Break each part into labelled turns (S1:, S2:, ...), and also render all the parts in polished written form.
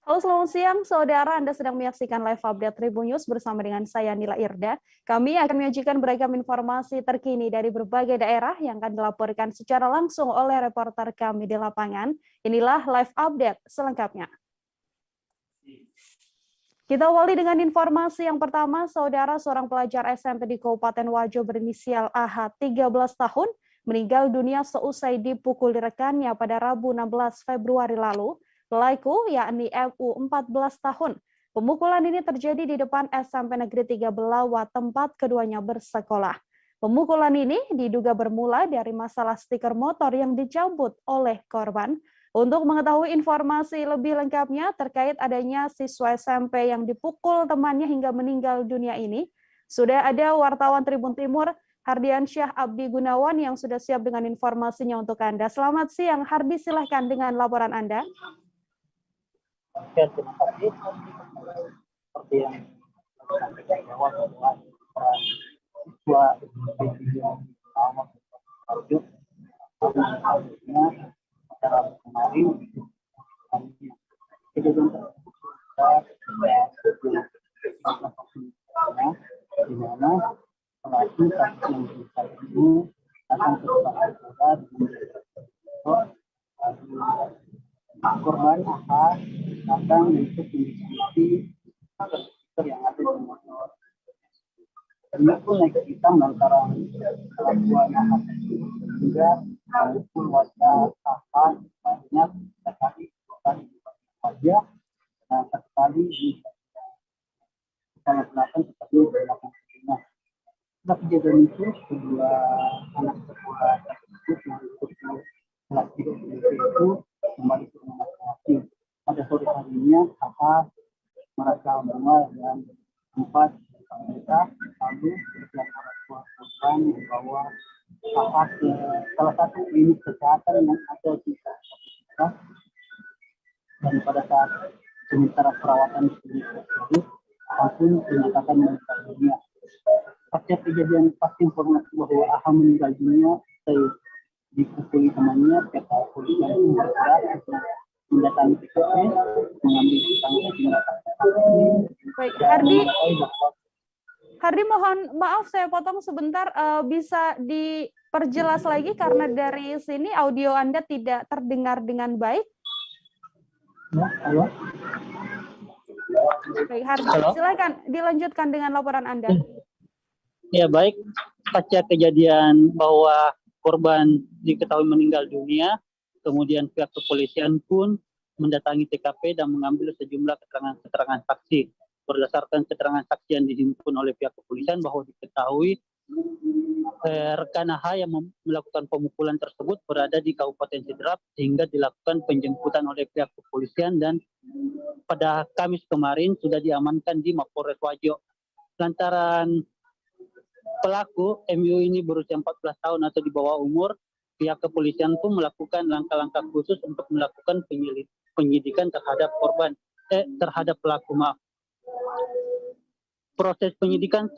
S1: Halo, selamat siang, saudara. Anda sedang menyaksikan live update Tribun News bersama dengan saya, Nila Irda. Kami akan menyajikan beragam informasi terkini dari berbagai daerah yang akan dilaporkan secara langsung oleh reporter kami di lapangan. Inilah live update selengkapnya. Kita awali dengan informasi yang pertama, saudara, seorang pelajar SMP di Kabupaten Wajo berinisial AH 13 tahun meninggal dunia seusai dipukul rekannya pada Rabu 16 Februari lalu. Pelaku yakni MU 14 tahun. Pemukulan ini terjadi di depan SMP Negeri 3 Belawa, tempat keduanya bersekolah. Pemukulan ini diduga bermula dari masalah stiker motor yang dicabut oleh korban. Untuk mengetahui informasi lebih lengkapnya terkait adanya siswa SMP yang dipukul temannya hingga meninggal dunia ini, sudah ada wartawan Tribun Timur, Hardiansyah Abdi Gunawan yang sudah siap dengan informasinya untuk Anda. Selamat siang, Hardi, silahkan dengan laporan Anda.
S2: Oke, terima kasih. Seperti yang disampaikan bahwa siswa awal lanjut selanjutnya secara kemarin kejadian tersebut di mana pelaku kasus yang besar ini akan terpaksa korban akan mengikuti diskusi yang ada di motor. Ini pun naik hitam lantaran kelakuan hingga mengukul wajah banyak sekali wajah dan sekali di belakang seperti belakang sebelumnya. Setelah kejadian itu, kedua anak sekolah tersebut yang ikut kelas itu kembali ke rumah masing-masing. Pada sore harinya, kakak merasa mual dan sempat mereka lalu setiap orang tua korban membawa kakak ke salah satu klinik kesehatan yang ada di Jakarta. Dan pada saat sementara perawatan klinik tersebut, langsung dinyatakan meninggal dunia. Pasca kejadian pasti informasi bahwa AH meninggal dunia dipukuli temannya, pihak kepolisian pun bergerak untuk mendatangi TKP, mengambil tindakan.
S1: Baik, Hardi, mohon maaf saya potong sebentar, bisa diperjelas lagi karena dari sini audio Anda tidak terdengar dengan baik.
S2: Ya, halo.
S1: Baik, Hardi, silakan dilanjutkan dengan laporan Anda.
S2: Ya, baik. Pasca kejadian bahwa korban diketahui meninggal dunia, kemudian pihak kepolisian pun mendatangi TKP dan mengambil sejumlah keterangan saksi. Berdasarkan keterangan saksi yang dihimpun oleh pihak kepolisian bahwa diketahui rekan AH yang melakukan pemukulan tersebut berada di Kabupaten Sidrap sehingga dilakukan penjemputan oleh pihak kepolisian dan pada Kamis kemarin sudah diamankan di Mapolres Wajo. Lantaran pelaku MU ini berusia 14 tahun atau di bawah umur, pihak kepolisian pun melakukan langkah-langkah khusus untuk melakukan penyidikan terhadap terhadap pelaku. Proses penyidikan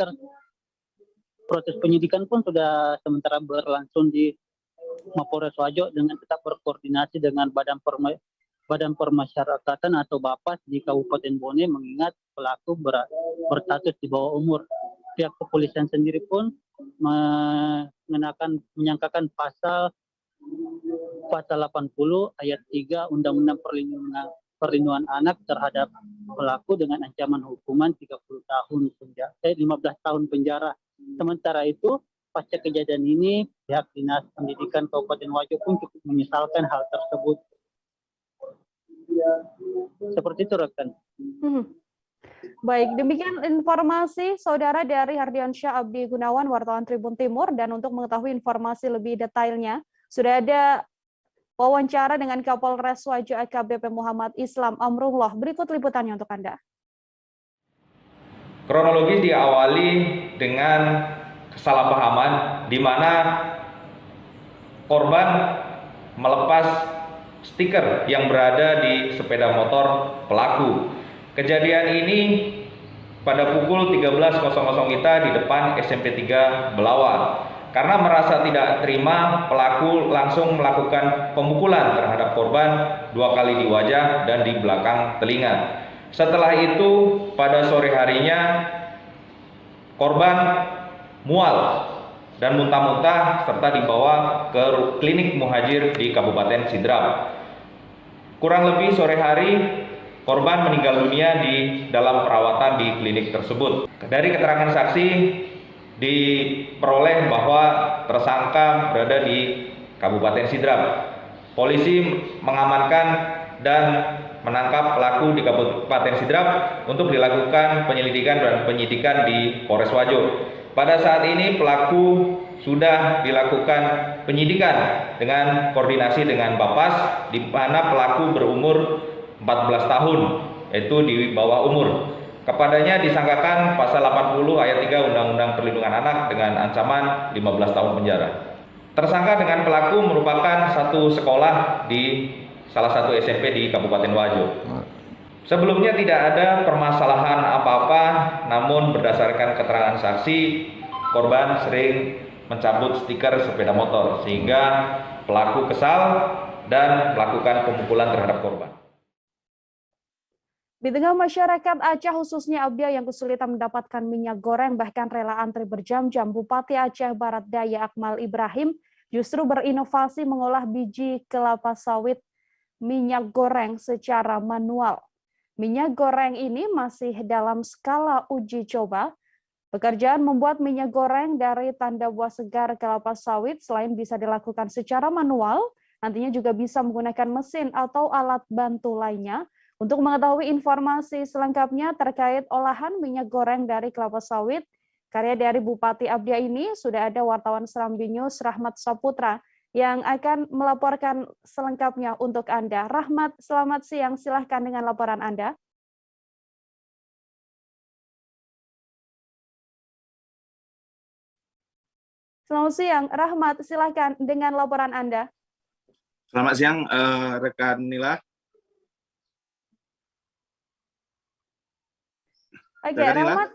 S2: pun sudah sementara berlangsung di Mapolres Wajo dengan tetap berkoordinasi dengan Badan Permasyarakatan atau BAPAS di Kabupaten Bone mengingat pelaku berstatus di bawah umur. Pihak kepolisian sendiri pun menyangkakan pasal 80 ayat 3 Undang-Undang Perlindungan Anak terhadap pelaku dengan ancaman hukuman 15 tahun penjara. Sementara itu, pasca kejadian ini, pihak Dinas Pendidikan Kabupaten Wajo pun cukup menyesalkan hal tersebut. Seperti itu, rekan.
S1: Baik, demikian informasi saudara dari Hardiansyah Abdi Gunawan, wartawan Tribun Timur. Dan untuk mengetahui informasi lebih detailnya, sudah ada wawancara dengan Kapolres Wajo AKBP Muhammad Islam Amrullah. Berikut liputannya untuk Anda.
S3: Kronologis diawali dengan kesalahpahaman di mana korban melepas stiker yang berada di sepeda motor pelaku. Kejadian ini pada pukul 13.00 WITA di depan SMP 3 Belawa. Karena merasa tidak terima, pelaku langsung melakukan pemukulan terhadap korban 2 kali di wajah dan di belakang telinga. Setelah itu, pada sore harinya, korban mual dan muntah-muntah serta dibawa ke klinik Muhajir di Kabupaten Sidrap. Kurang lebih sore hari, korban meninggal dunia di dalam perawatan di klinik tersebut. Dari keterangan saksi, diperoleh bahwa tersangka berada di Kabupaten Sidrap. Polisi mengamankan dan menangkap pelaku di Kabupaten Sidrap untuk dilakukan penyelidikan dan penyidikan di Polres Wajo. Pada saat ini pelaku sudah dilakukan penyidikan dengan koordinasi dengan Bapas, di mana pelaku berumur 14 tahun, yaitu di bawah umur. Kepadanya disangkakan pasal 80 ayat 3 Undang-Undang Perlindungan Anak dengan ancaman 15 tahun penjara. Tersangka dengan pelaku merupakan satu sekolah di salah satu SMP di Kabupaten Wajo. Sebelumnya tidak ada permasalahan apa-apa, namun berdasarkan keterangan saksi, korban sering mencabut stiker sepeda motor sehingga pelaku kesal dan melakukan pemukulan terhadap korban.
S1: Di tengah masyarakat Aceh khususnya Abdia yang kesulitan mendapatkan minyak goreng bahkan rela antri berjam-jam, Bupati Aceh Barat Daya Akmal Ibrahim justru berinovasi mengolah biji kelapa sawit minyak goreng secara manual. Minyak goreng ini masih dalam skala uji coba. Pekerjaan membuat minyak goreng dari tanda buah segar kelapa sawit selain bisa dilakukan secara manual, nantinya juga bisa menggunakan mesin atau alat bantu lainnya. Untuk mengetahui informasi selengkapnya terkait olahan minyak goreng dari kelapa sawit, karya dari Bupati Abdia ini, sudah ada wartawan Serambi News Rahmat Saputra yang akan melaporkan selengkapnya untuk Anda. Rahmat, selamat siang. Silahkan dengan laporan Anda. Selamat siang, Rahmat. Silahkan dengan laporan Anda.
S4: Selamat siang, rekan Nila.
S1: Oke, Rahmat.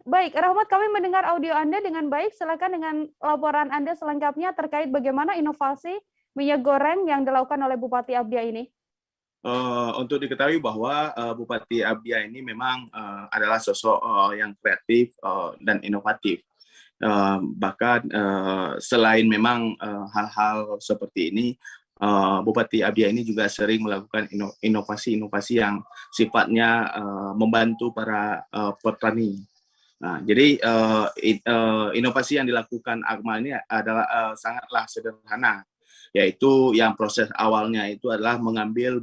S1: Baik, Rahmat, kami mendengar audio Anda dengan baik. Silakan dengan laporan Anda selengkapnya terkait bagaimana inovasi minyak goreng yang dilakukan oleh Bupati Abdia ini.
S4: Untuk diketahui bahwa Bupati Abdia ini memang adalah sosok yang kreatif dan inovatif. Bahkan selain memang hal-hal seperti ini, Bupati Abdia ini juga sering melakukan inovasi-inovasi yang sifatnya membantu para petani. Nah, jadi inovasi yang dilakukan Akmal ini adalah sangatlah sederhana, yaitu yang proses awalnya itu adalah mengambil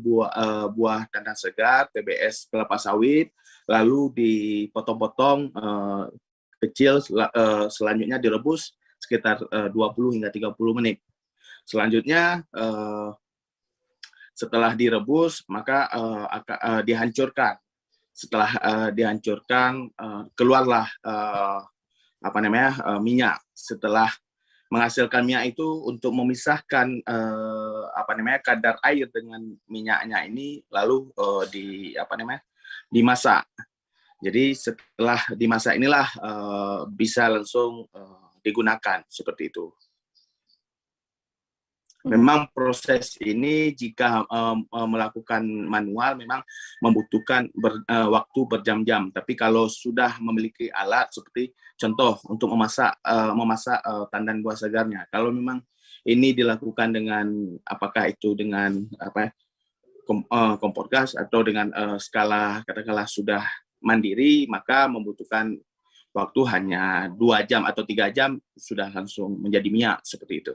S4: buah tandan segar TBS kelapa sawit, lalu dipotong-potong kecil, selanjutnya direbus sekitar 20 hingga 30 menit. Selanjutnya setelah direbus maka dihancurkan. Setelah dihancurkan keluarlah minyak. Setelah menghasilkan minyak itu untuk memisahkan kadar air dengan minyaknya ini lalu dimasak. Jadi setelah dimasak inilah bisa langsung digunakan seperti itu. Memang proses ini jika melakukan manual memang membutuhkan waktu berjam-jam. Tapi kalau sudah memiliki alat seperti contoh untuk memasak tandan buah segarnya, kalau memang ini dilakukan dengan apakah itu dengan kompor gas atau dengan skala katakanlah sudah mandiri, maka membutuhkan waktu hanya 2 jam atau 3 jam sudah langsung menjadi minyak seperti itu.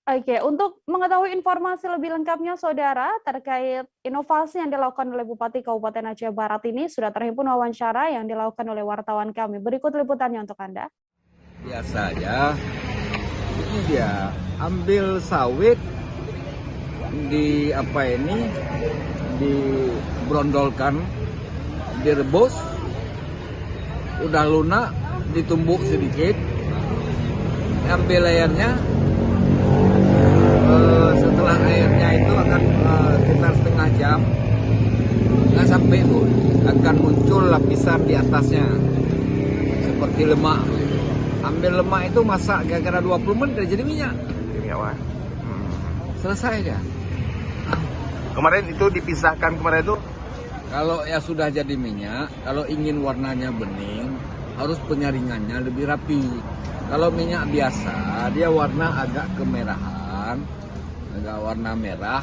S1: Oke, untuk mengetahui informasi lebih lengkapnya, Saudara, terkait inovasi yang dilakukan oleh Bupati Kabupaten Aceh Barat ini, sudah terhimpun wawancara yang dilakukan oleh wartawan kami. Berikut liputannya untuk Anda.
S5: Biasanya, ini dia, ambil sawit, dibrondolkan, direbus, udah lunak, ditumbuk sedikit, ambil airnya. Setelah airnya itu akan sekitar setengah jam, nggak sampai pun akan muncul lapisan di atasnya. seperti lemak. Ambil lemak itu masak kira-kira 20 menit udah jadi minyak.
S6: Minyak wah.
S5: Selesai dia.
S6: Kemarin itu dipisahkan kemarin itu.
S5: Kalau ya sudah jadi minyak, kalau ingin warnanya bening, harus penyaringannya lebih rapi. Kalau minyak biasa, dia warna agak kemerahan, agak warna merah.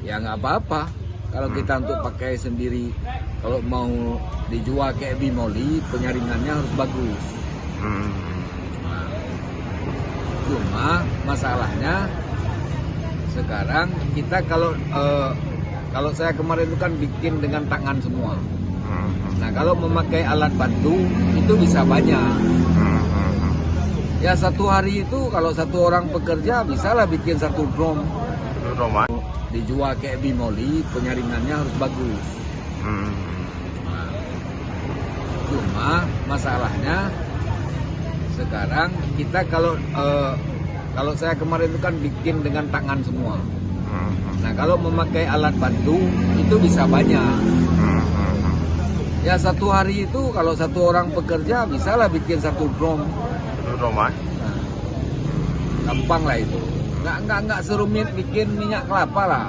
S5: Ya nggak apa-apa. Kalau kita untuk pakai sendiri, kalau mau dijual kayak bimoli, penyaringannya harus bagus. Nah, cuma masalahnya sekarang kita kalau saya kemarin itu kan bikin dengan tangan semua. Nah kalau memakai alat bantu itu bisa banyak. Ya satu hari itu kalau satu orang pekerja bisalah bikin satu drum. Dijual kayak bimoli, penyaringannya harus bagus. Nah, cuma masalahnya sekarang kita kalau saya kemarin itu kan bikin dengan tangan semua. Nah kalau memakai alat bantu itu bisa banyak. Ya satu hari itu kalau satu orang pekerja bisalah bikin satu drum.
S6: Nah,
S5: Gampang lah itu. Nggak serumit bikin minyak kelapa lah.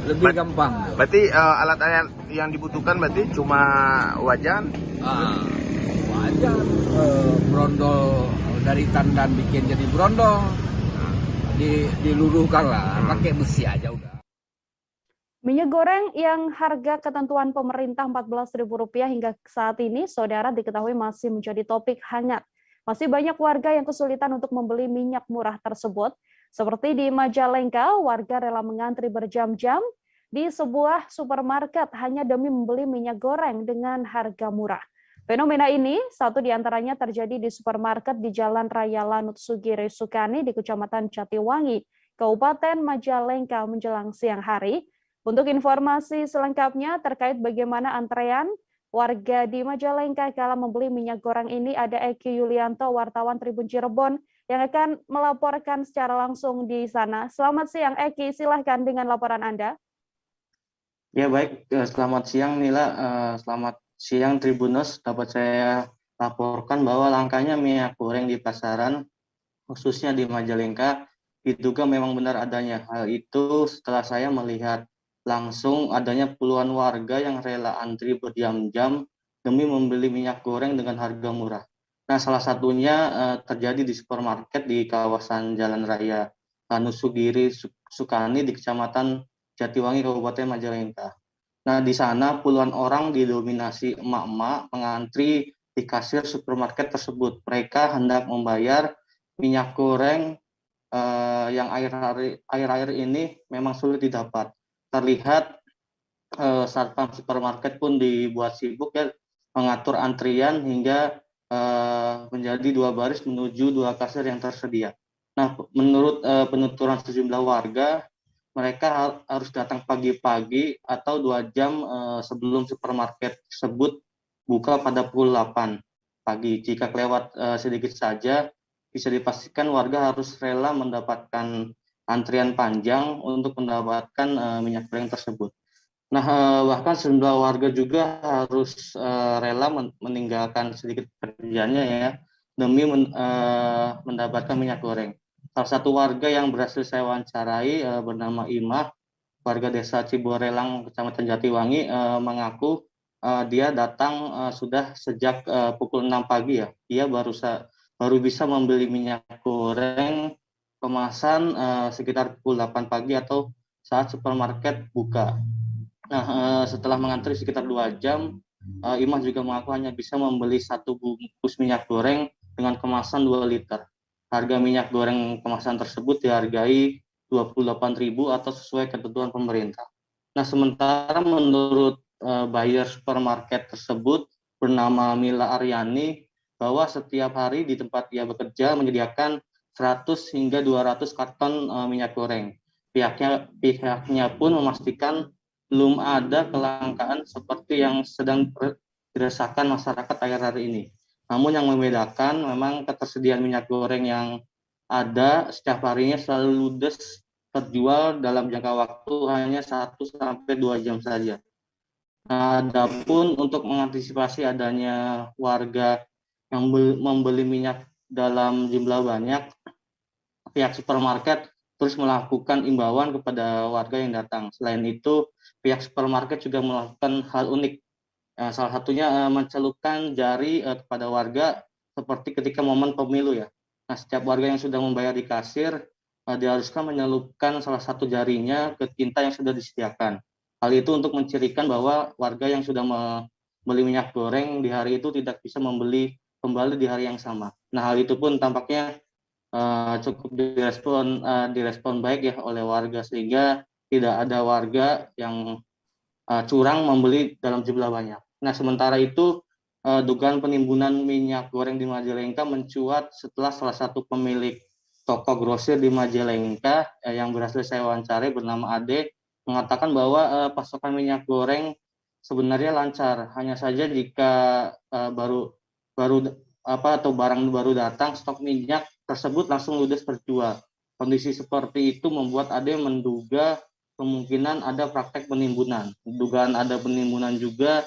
S5: Lebih gampang.
S6: Berarti alat-alat yang dibutuhkan berarti cuma wajan.
S5: Wajan, brondol dari tandan bikin jadi brondol. Diluruhkan lah, pakai besi aja udah.
S1: Minyak goreng yang harga ketentuan pemerintah Rp14.000 hingga saat ini, saudara, diketahui masih menjadi topik hangat. Masih banyak warga yang kesulitan untuk membeli minyak murah tersebut. Seperti di Majalengka, warga rela mengantri berjam-jam di sebuah supermarket hanya demi membeli minyak goreng dengan harga murah. Fenomena ini, satu diantaranya terjadi di supermarket di Jalan Raya Lanut Sugiri Sukani di Kecamatan Jatiwangi, Kabupaten Majalengka menjelang siang hari. Untuk informasi selengkapnya terkait bagaimana antrean warga di Majalengka kala membeli minyak goreng ini, ada Eki Yulianto, wartawan Tribun Cirebon, yang akan melaporkan secara langsung di sana. Selamat siang Eki, silahkan dengan laporan Anda.
S7: Ya baik, selamat siang Nila, selamat siang Tribuners. Dapat saya laporkan bahwa langkanya minyak goreng di pasaran, khususnya di Majalengka, diduga memang benar adanya. Hal itu setelah saya melihat langsung adanya puluhan warga yang rela antri berjam-jam demi membeli minyak goreng dengan harga murah. Nah, salah satunya terjadi di supermarket di kawasan Jalan Raya Lanut Sugiri Sukani di Kecamatan Jatiwangi, Kabupaten Majalengka. Nah, di sana puluhan orang didominasi emak-emak mengantri di kasir supermarket tersebut. Mereka hendak membayar minyak goreng yang air-air ini memang sulit didapat. Terlihat satpam supermarket pun dibuat sibuk ya, mengatur antrian hingga menjadi dua baris menuju dua kasir yang tersedia. Nah, menurut penuturan sejumlah warga, mereka harus datang pagi-pagi atau 2 jam sebelum supermarket tersebut buka pada pukul 8 pagi. Jika kelewat sedikit saja, bisa dipastikan warga harus rela mendapatkan antrian panjang untuk mendapatkan minyak goreng tersebut. Nah, bahkan sejumlah warga juga harus rela meninggalkan sedikit pekerjaannya ya demi mendapatkan minyak goreng. Salah satu warga yang berhasil saya wawancarai bernama Imah, warga desa Ciborelang, Kecamatan Jatiwangi, mengaku dia datang sudah sejak pukul 6 pagi ya. Dia baru bisa membeli minyak goreng kemasan sekitar pukul 8 pagi atau saat supermarket buka. Nah, setelah mengantri sekitar 2 jam, Imah juga mengaku hanya bisa membeli 1 bungkus minyak goreng dengan kemasan 2 liter. Harga minyak goreng kemasan tersebut dihargai Rp28.000 atau sesuai ketentuan pemerintah. Nah, sementara menurut buyer supermarket tersebut bernama Mila Aryani, bahwa setiap hari di tempat ia bekerja menyediakan 100 hingga 200 karton minyak goreng. Pihaknya pun memastikan belum ada kelangkaan seperti yang sedang dirasakan masyarakat akhir-akhir ini. Namun yang membedakan memang ketersediaan minyak goreng yang ada setiap harinya selalu ludes terjual dalam jangka waktu hanya 1 sampai 2 jam saja. Adapun untuk mengantisipasi adanya warga yang membeli minyak dalam jumlah banyak, pihak supermarket terus melakukan imbauan kepada warga yang datang. Selain itu, pihak supermarket juga melakukan hal unik. Salah satunya mencelupkan jari kepada warga seperti ketika momen pemilu ya. Nah, setiap warga yang sudah membayar di kasir diharuskan menyelupkan salah satu jarinya ke tinta yang sudah disediakan. Hal itu untuk mencirikan bahwa warga yang sudah membeli minyak goreng di hari itu tidak bisa membeli kembali di hari yang sama. Nah, hal itu pun tampaknya cukup direspon baik ya oleh warga, sehingga tidak ada warga yang curang membeli dalam jumlah banyak. Nah, sementara itu dugaan penimbunan minyak goreng di Majalengka mencuat setelah salah satu pemilik toko grosir di Majalengka yang berhasil saya wawancari bernama Ade mengatakan bahwa pasokan minyak goreng sebenarnya lancar. Hanya saja jika baru atau barang baru datang, stok minyak tersebut langsung ludes terjual. Kondisi seperti itu membuat Ade menduga kemungkinan ada praktek penimbunan. Dugaan ada penimbunan juga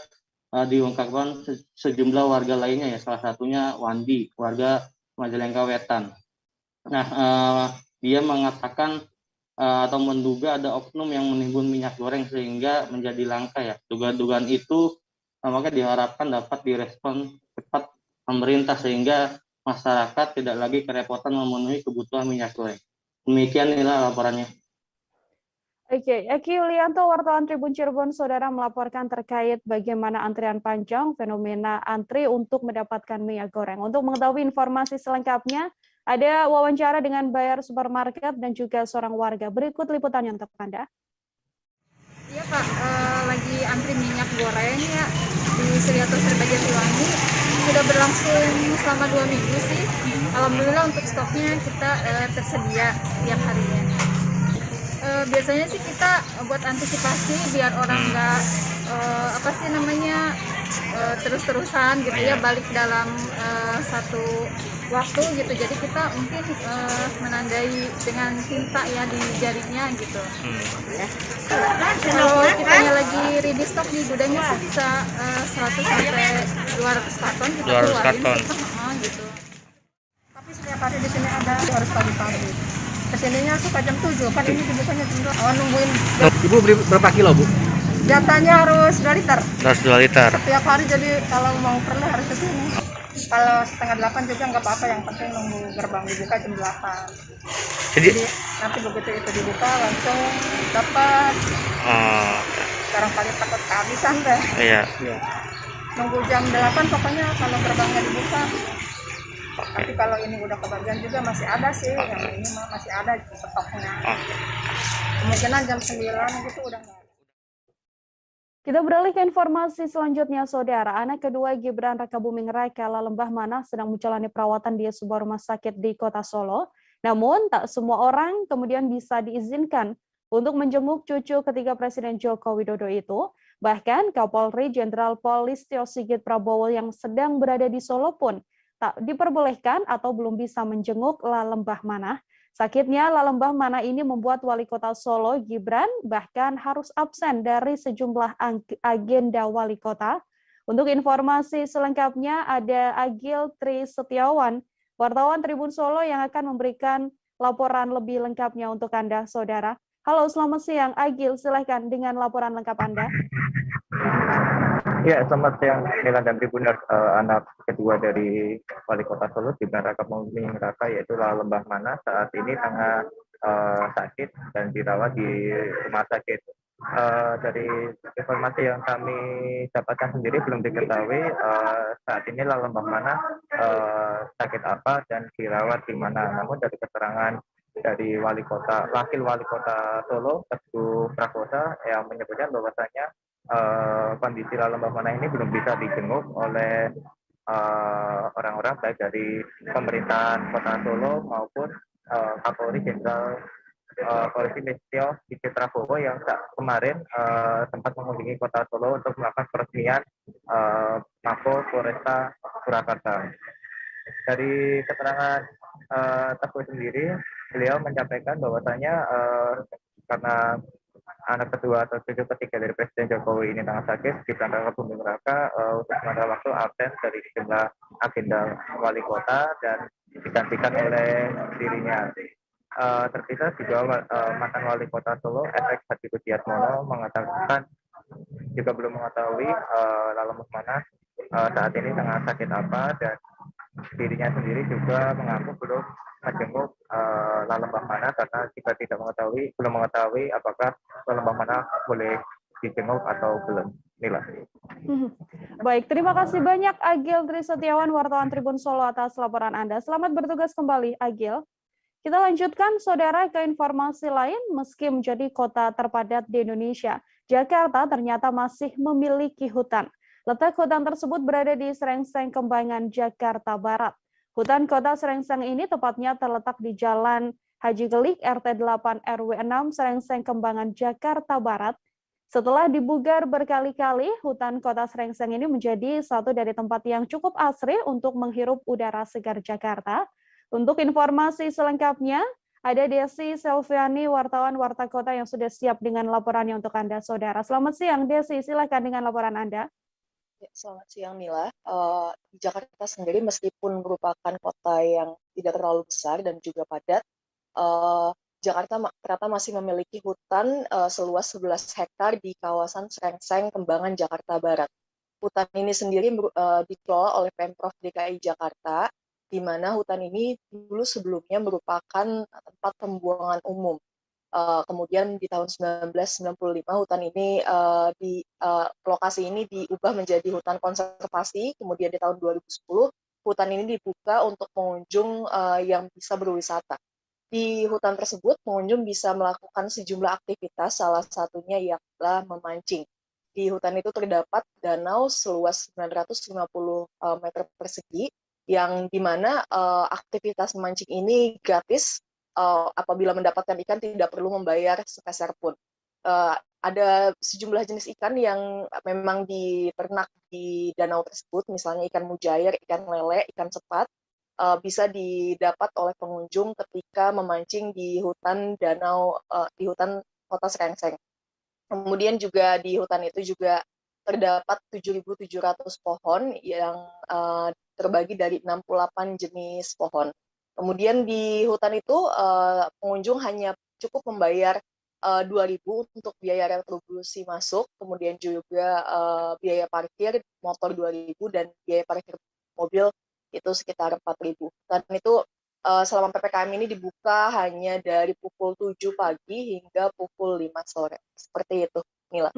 S7: diungkapkan sejumlah warga lainnya ya, salah satunya Wandi, warga Majalengka Wetan. Nah, dia mengatakan atau menduga ada oknum yang menimbun minyak goreng sehingga menjadi langka ya. Dugaan-dugaan itu maka diharapkan dapat direspon cepat pemerintah sehingga masyarakat tidak lagi kerepotan memenuhi kebutuhan minyak goreng. Demikian inilah laporannya.
S1: Oke, Eki Yulianto, wartawan Tribun Cirebon, Saudara melaporkan terkait bagaimana antrian panjang, fenomena antri untuk mendapatkan minyak goreng. Untuk mengetahui informasi selengkapnya, ada wawancara dengan buyer supermarket dan juga seorang warga. Berikut liputannya untuk Anda.
S8: Iya Pak, lagi antri minyak goreng ya di Sulianto Jatiwangi. Sudah berlangsung selama 2 minggu sih. Alhamdulillah untuk stoknya kita tersedia tiap harinya. Biasanya sih kita buat antisipasi biar orang nggak terus-terusan gitu ya balik dalam satu waktu gitu. Jadi kita mungkin menandai dengan tinta ya di jarinya gitu. Kalau kitanya lagi ready stock di gudangnya sih bisa 100 sampai 200 karton kita keluarin gitu.
S9: Tapi setiap hari di sini ada, harus pagi-pagi. Kesininya suka jam 7, kan ini dibukanya jam 2. Nungguin.
S10: Ibu beli berapa kilo, Bu?
S9: Jatahnya harus 2 liter.
S10: Harus 2 liter.
S9: Setiap hari, jadi kalau mau perlu harus kesini. Kalau setengah 8 juga nggak apa-apa, yang penting nunggu gerbang dibuka jam 8. Jadi nanti begitu itu dibuka langsung dapat. Sekarang paling takut kehabisan deh.
S10: Iya.
S9: Nunggu jam 8 pokoknya kalau gerbangnya dibuka. Tapi kalau ini udah kebagian juga masih ada sih, yang ini masih ada stoknya. Kemungkinan jam 9 gitu udah nggak ada.
S1: Kita beralih ke informasi selanjutnya, Saudara. Anak kedua Gibran Rakabuming Raka Lalembah Mana sedang menjalani perawatan di sebuah rumah sakit di Kota Solo. Namun, tak semua orang kemudian bisa diizinkan untuk menjenguk cucu ketiga Presiden Joko Widodo itu. Bahkan, Kapolri Jenderal Polistio Sigit Prabowo yang sedang berada di Solo pun tak diperbolehkan atau belum bisa menjenguk Lalembah Mana. Sakitnya Lalembah Mana ini membuat Wali Kota Solo Gibran bahkan harus absen dari sejumlah agenda Wali Kota. Untuk informasi selengkapnya ada Agil Tri Setiawan, wartawan Tribun Solo yang akan memberikan laporan lebih lengkapnya untuk Anda, Saudara. Halo, selamat siang. Agil, silakan dengan laporan lengkap Anda.
S11: Ya, selamat siang Nila dan Tribuners. Anak kedua dari Wali Kota Solo, Gibran Rakabuming Raka, yaitu Lalembah Mana, saat ini tengah sakit dan dirawat di rumah sakit. Dari informasi yang kami dapatkan sendiri belum diketahui saat ini Lalembah Mana sakit apa dan dirawat di mana. Namun dari keterangan dari Wakil Wali Kota Solo, Teguh Prakosa, yang menyebutkan bahwasanya kondisi Lalembah Mana ini belum bisa dijenguk oleh orang-orang baik dari pemerintahan Kota Solo maupun Kapolri Jenderal Polisi Listio Sigit Prabowo yang kemarin sempat mengunjungi Kota Solo untuk melakukan peresmian Mako Polresta Surakarta. Dari keterangan Teguh sendiri, beliau menyampaikan bahwasanya karena anak kedua atau cucu ketiga dari Presiden Jokowi ini tengah sakit, Gibran Raka Buming Raka untuk sementara waktu absen dari sejumlah agenda wali kota dan digantikan oleh dirinya. Terpisah juga mantan wali kota Solo, FX Hadi Budiatmono mengatakan juga belum mengetahui Lala Mukmana saat ini tengah sakit apa, dan dirinya sendiri juga mengaku belum menjenguk Lala Mukmana karena jika belum mengetahui apakah Lala Mukmana boleh dijenguk atau belum. Nila.
S1: Baik, terima kasih banyak Agil Tri Setiawan, wartawan Tribun Solo atas laporan Anda. Selamat bertugas kembali, Agil. Kita lanjutkan, Saudara, ke informasi lain. Meski menjadi kota terpadat di Indonesia, Jakarta ternyata masih memiliki hutan. Letak hutan tersebut berada di Serengseng, Kembangan, Jakarta Barat. Hutan kota Serengseng ini tepatnya terletak di Jalan Haji Gelik, RT 8 RW 6, Serengseng, Kembangan, Jakarta Barat. Setelah dibugar berkali-kali, hutan kota Serengseng ini menjadi satu dari tempat yang cukup asri untuk menghirup udara segar Jakarta. Untuk informasi selengkapnya, ada Desi Selviani, wartawan Warta Kota yang sudah siap dengan laporannya untuk Anda, Saudara. Selamat siang, Desi. Silakan dengan laporan Anda.
S12: Ya, selamat siang, Mila. Jakarta sendiri meskipun merupakan kota yang tidak terlalu besar dan juga padat, Jakarta ternyata masih memiliki hutan seluas 11 hektar di kawasan Serengseng, Kembangan, Jakarta Barat. Hutan ini sendiri dikelola oleh Pemprov DKI Jakarta, di mana hutan ini dulu sebelumnya merupakan tempat pembuangan umum. Kemudian di tahun 1995 hutan ini lokasi ini diubah menjadi hutan konservasi. Kemudian di tahun 2010 hutan ini dibuka untuk pengunjung yang bisa berwisata. Di hutan tersebut, pengunjung bisa melakukan sejumlah aktivitas, salah satunya ialah memancing. Di hutan itu terdapat danau seluas 950 meter persegi, yang dimana aktivitas memancing ini gratis. Apabila mendapatkan ikan tidak perlu membayar sepeser pun. Ada sejumlah jenis ikan yang memang diternak di danau tersebut, misalnya ikan mujair, ikan lele, ikan sepat, bisa didapat oleh pengunjung ketika memancing di hutan di hutan kota Serengseng. Kemudian juga di hutan itu juga terdapat 7.700 pohon yang terbagi dari 68 jenis pohon. Kemudian di hutan itu pengunjung hanya cukup membayar 2.000 untuk biaya retribusi masuk, kemudian juga biaya parkir motor 2.000 dan biaya parkir mobil itu sekitar 4.000. Dan itu selama PPKM ini dibuka hanya dari pukul 7 pagi hingga pukul 5 sore. Seperti itu, Mila.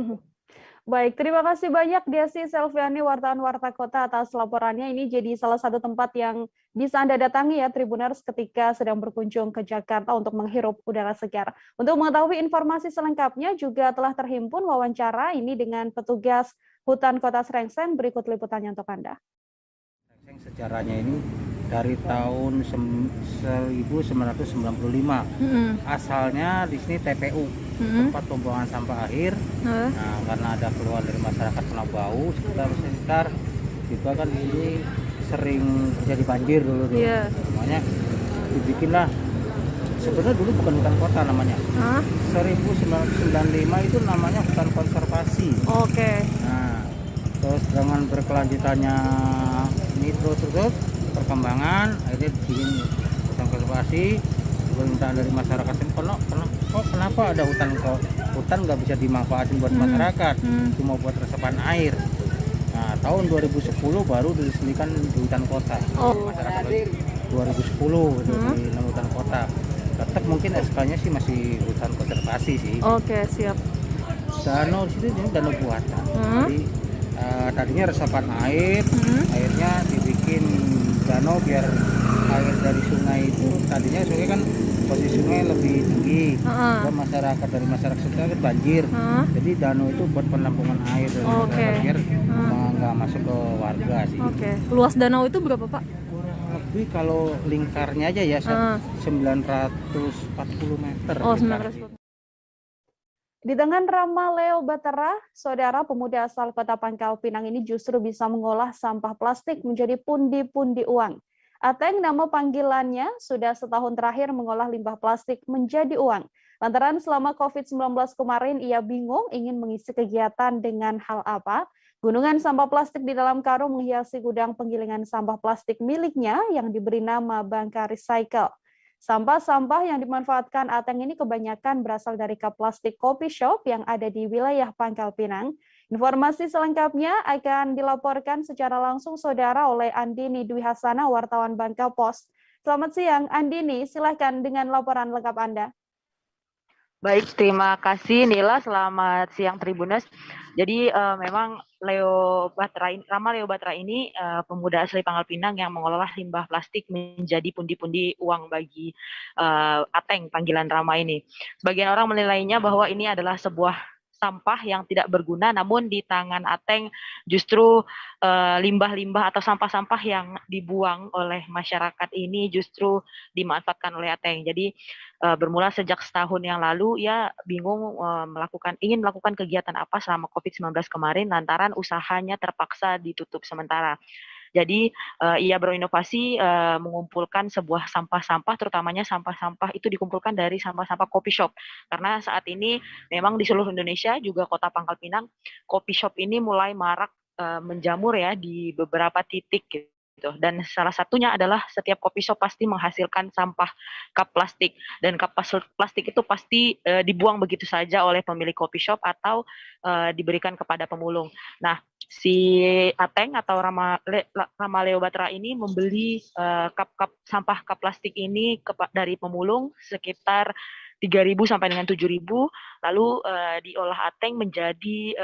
S1: Baik, terima kasih banyak Desi Selviani, wartawan Warta Kota atas laporannya. Ini jadi salah satu tempat yang bisa Anda datangi ya, Tribuners, ketika sedang berkunjung ke Jakarta untuk menghirup udara segar. Untuk mengetahui informasi selengkapnya juga telah terhimpun wawancara ini dengan petugas Hutan Kota Serengseng. Berikut liputannya untuk Anda.
S10: Sejarahnya ini dari tahun 1995. Asalnya di sini TPU, tempat pembuangan sampah akhir. Nah, karena ada keluhan dari masyarakat kena bau sekitar juga kan ini sering terjadi banjir dulu. Namanya dibikinlah, sebenarnya dulu bukan hutan kota namanya. 1995 itu namanya hutan konservasi. Nah, terus dengan berkelanjutannya ini terus perkembangan, akhirnya bikin hutan konservasi. Permintaan dari masyarakat, kenapa ada hutan nggak bisa dimanfaatin buat masyarakat, cuma buat resapan air. Nah, tahun 2010 baru diresmikan di hutan kota. Masyarakat 2010 itu di hutan kota. Tetap mungkin SK-nya sih masih hutan konservasi sih.
S1: Siap.
S10: Danau di situ ini danau buatan. Jadi tadinya resapan air, airnya dibikin danau biar air dari sungai itu, tadinya sungai kan posisi sungai lebih tinggi, dan masyarakat sekitar banjir, jadi danau itu buat penampungan air biar nggak masuk ke warga sih.
S1: Luas danau itu berapa, Pak?
S10: Kurang lebih kalau lingkarnya aja ya 940 meter.
S1: 940. Di tangan Rama Leo Batara, saudara pemuda asal Kota Pangkal Pinang ini justru bisa mengolah sampah plastik menjadi pundi-pundi uang. Ateng, nama panggilannya, sudah setahun terakhir mengolah limbah plastik menjadi uang. Lantaran selama COVID-19 kemarin ia bingung ingin mengisi kegiatan dengan hal apa. Gunungan sampah plastik di dalam karung menghiasi gudang penggilingan sampah plastik miliknya yang diberi nama Bangka Recycle. Sampah-sampah yang dimanfaatkan Ateng ini kebanyakan berasal dari cup plastik coffee shop yang ada di wilayah Pangkal Pinang. Informasi selengkapnya akan dilaporkan secara langsung saudara oleh Andini Dwi Hasana, wartawan Bangka Post. Selamat siang Andini, silahkan dengan laporan lengkap Anda.
S13: Baik, terima kasih Nila. Selamat siang Tribuners. Jadi memang Rama Leo Batra ini pemuda asli Pangkal Pinang yang mengolah limbah plastik menjadi pundi-pundi uang bagi Ateng, panggilan Rama ini. Sebagian orang menilainya bahwa ini adalah sebuah sampah yang tidak berguna, namun di tangan Ateng justru limbah-limbah atau sampah-sampah yang dibuang oleh masyarakat ini justru dimanfaatkan oleh Ateng. Jadi bermula sejak setahun yang lalu ia bingung ingin melakukan kegiatan apa selama COVID-19 kemarin lantaran usahanya terpaksa ditutup sementara. Jadi ia berinovasi mengumpulkan sebuah sampah-sampah, terutamanya sampah-sampah itu dikumpulkan dari sampah-sampah coffee shop. Karena saat ini memang di seluruh Indonesia, juga kota Pangkal Pinang, coffee shop ini mulai marak menjamur ya di beberapa titik gitu. Dan salah satunya adalah setiap coffee shop pasti menghasilkan sampah cup plastik, dan cup plastik itu pasti dibuang begitu saja oleh pemilik coffee shop atau diberikan kepada pemulung. Nah, si Ateng atau Rama Leo Batra ini membeli sampah cup plastik ini dari pemulung sekitar 3.000 sampai dengan 7.000, lalu diolah Ateng menjadi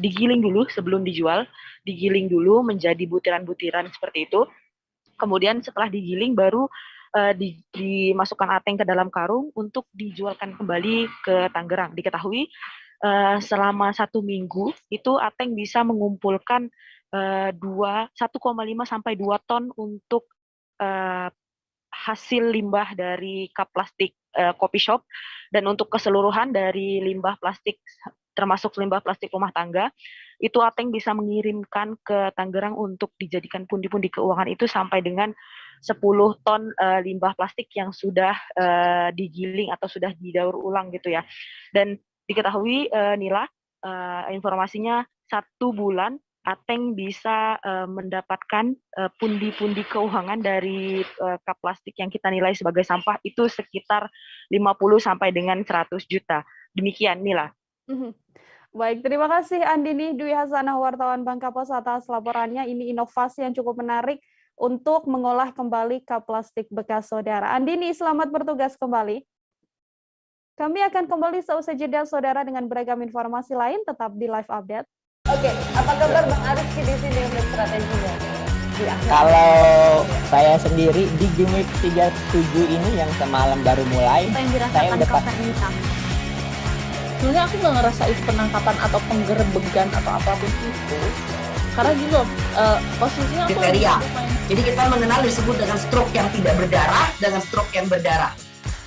S13: digiling dulu sebelum dijual, digiling dulu menjadi butiran-butiran seperti itu. Kemudian setelah digiling baru dimasukkan Ateng ke dalam karung untuk dijualkan kembali ke Tangerang. Diketahui selama 1 minggu itu Ateng bisa mengumpulkan 1,5 sampai 2 ton untuk hasil limbah dari cup plastik coffee shop, dan untuk keseluruhan dari limbah plastik termasuk limbah plastik rumah tangga itu Ateng bisa mengirimkan ke Tangerang untuk dijadikan pundi-pundi keuangan itu sampai dengan 10 ton limbah plastik yang sudah digiling atau sudah didaur ulang gitu ya. Dan diketahui Nila, informasinya 1 bulan Ateng bisa mendapatkan pundi-pundi keuangan dari cup plastik yang kita nilai sebagai sampah itu sekitar 50 sampai dengan 100 juta. Demikian Nila.
S1: Baik, terima kasih Andini Dwi Hasanah, wartawan Bangka Post atas laporannya. Ini inovasi yang cukup menarik untuk mengolah kembali cup plastik bekas saudara. Andini, selamat bertugas kembali. Kami akan kembali seusai jeda saudara dengan beragam informasi lain, tetap di Live Update.
S14: Oke, apa kabar Bang Ariski di sini untuk strateginya?
S15: Kalau saya sendiri di Gimmick 37 ini yang semalam baru mulai, saya udah
S16: sebenarnya aku nggak ngerasa itu penangkapan atau penggerebegan atau apapun itu, karena gitu posisinya aku
S14: kriteria. Jadi kita mengenal disebut dengan stroke yang tidak berdarah dengan stroke yang berdarah.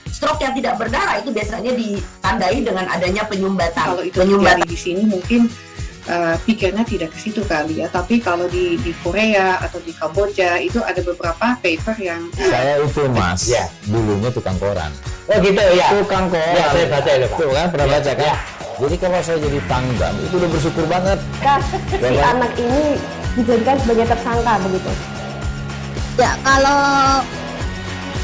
S14: Stroke yang tidak berdarah itu biasanya ditandai dengan adanya penyumbatan.
S17: Kalau itu terjadi di sini mungkin pikirnya tidak ke situ kali ya, tapi kalau di Korea atau di Kamboja itu ada beberapa paper yang
S18: saya itu Mas, ya, dulunya tukang koran.
S15: Oh gitu ya.
S18: Tukang koran.
S15: Ya, saya baca itu Pak.
S18: Tuh kan pernah baca kan? Ya. Jadi kalau saya jadi pangdam itu udah bersyukur banget.
S19: Si anak ini dijadikan sebagai tersangka begitu.
S20: Ya, kalau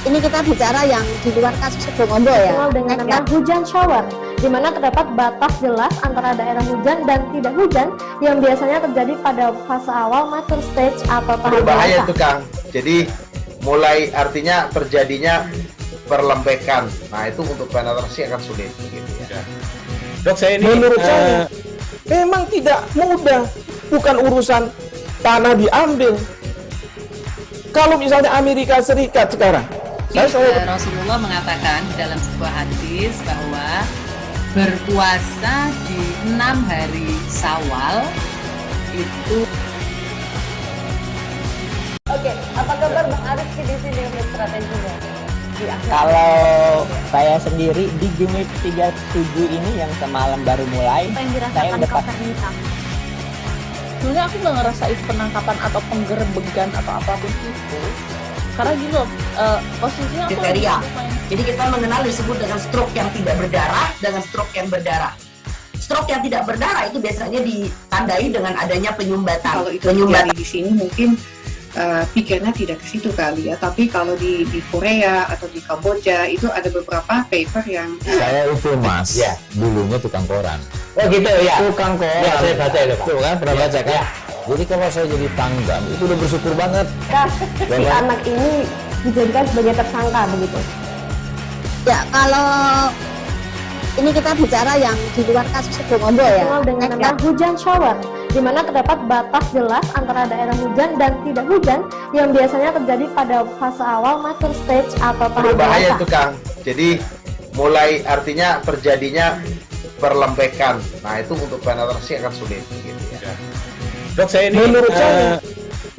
S20: ini kita bicara yang di luar kasus Sebongombo ya.
S19: Dengan nama hujan shower, di mana terdapat batas jelas antara daerah hujan dan tidak hujan yang biasanya terjadi pada fase awal mature stage atau tahap
S6: berbahaya
S19: dewasa.
S6: itu Kang. Jadi mulai artinya terjadinya perlembekan. Nah itu untuk penetrasi akan sulit gitu ya.
S18: Dok, saya ini
S21: menurut saya memang tidak mudah, bukan urusan tanah diambil. Kalau misalnya Amerika Serikat sekarang,
S22: Rasulullah mengatakan dalam sebuah hadis bahwa berpuasa di 6 hari Syawal itu.
S14: Oke, apa kabar Bang Ariski di sini untuk strateginya?
S15: Kalau saya sendiri di Gimmick 37 ini yang semalam baru mulai, saya udah
S16: sebenarnya aku nggak ngerasa itu penangkapan atau penggerebegan atau apapun itu, Karena gini loh, posisinya aku
S14: kriteria. Jadi kita mengenal disebut dengan stroke yang tidak berdarah dengan stroke yang berdarah. Stroke yang tidak berdarah itu biasanya ditandai dengan adanya penyumbatan.
S17: Kalau itu terjadi di sini mungkin pikirnya tidak ke situ kali ya, tapi kalau di Korea atau di Kamboja itu ada beberapa paper yang
S18: saya itu mas, ya. Dulunya tukang koran.
S15: Oh gitu ya.
S18: Tukang koran.
S15: Ya, saya baca itu Pak.
S18: Tuh kan, pernah baca kan?
S15: Ya.
S18: Jadi kalau saya jadi pangdam itu udah bersyukur banget.
S19: Si anak ini dijadikan sebagai tersangka begitu.
S20: Ya, kalau ini kita bicara yang di luar kasus Sebongombo ya.
S19: Dikenal dengan nama hujan shower, di mana terdapat batas jelas antara daerah hujan dan tidak hujan yang biasanya terjadi pada fase awal mature stage atau tahap
S6: Berbahaya
S19: dewasa.
S6: itu Kang. Jadi mulai artinya terjadinya perlembekan. Nah itu untuk penetrasi akan sulit. Gitu ya.
S21: Dok, saya ini menurut saya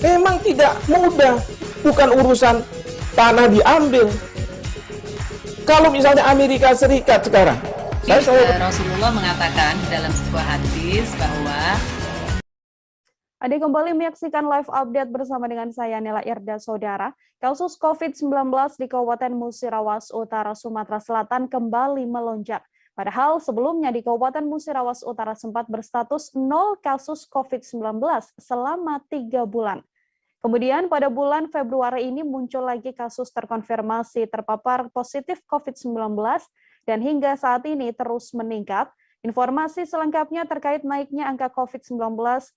S21: memang tidak mudah, bukan urusan tanah diambil. Kalau misalnya Amerika Serikat sekarang,
S22: Rasulullah mengatakan dalam sebuah hadis bahwa
S1: Adik kembali menyaksikan live update bersama dengan saya Nela Irda. Saudara, kasus COVID-19 di Kabupaten Musirawas Utara, Sumatera Selatan kembali melonjak. Padahal sebelumnya di Kabupaten Musirawas Utara sempat berstatus 0 kasus COVID-19 selama 3 bulan. Kemudian pada bulan Februari ini muncul lagi kasus terkonfirmasi terpapar positif COVID-19 dan hingga saat ini terus meningkat. Informasi selengkapnya terkait naiknya angka COVID-19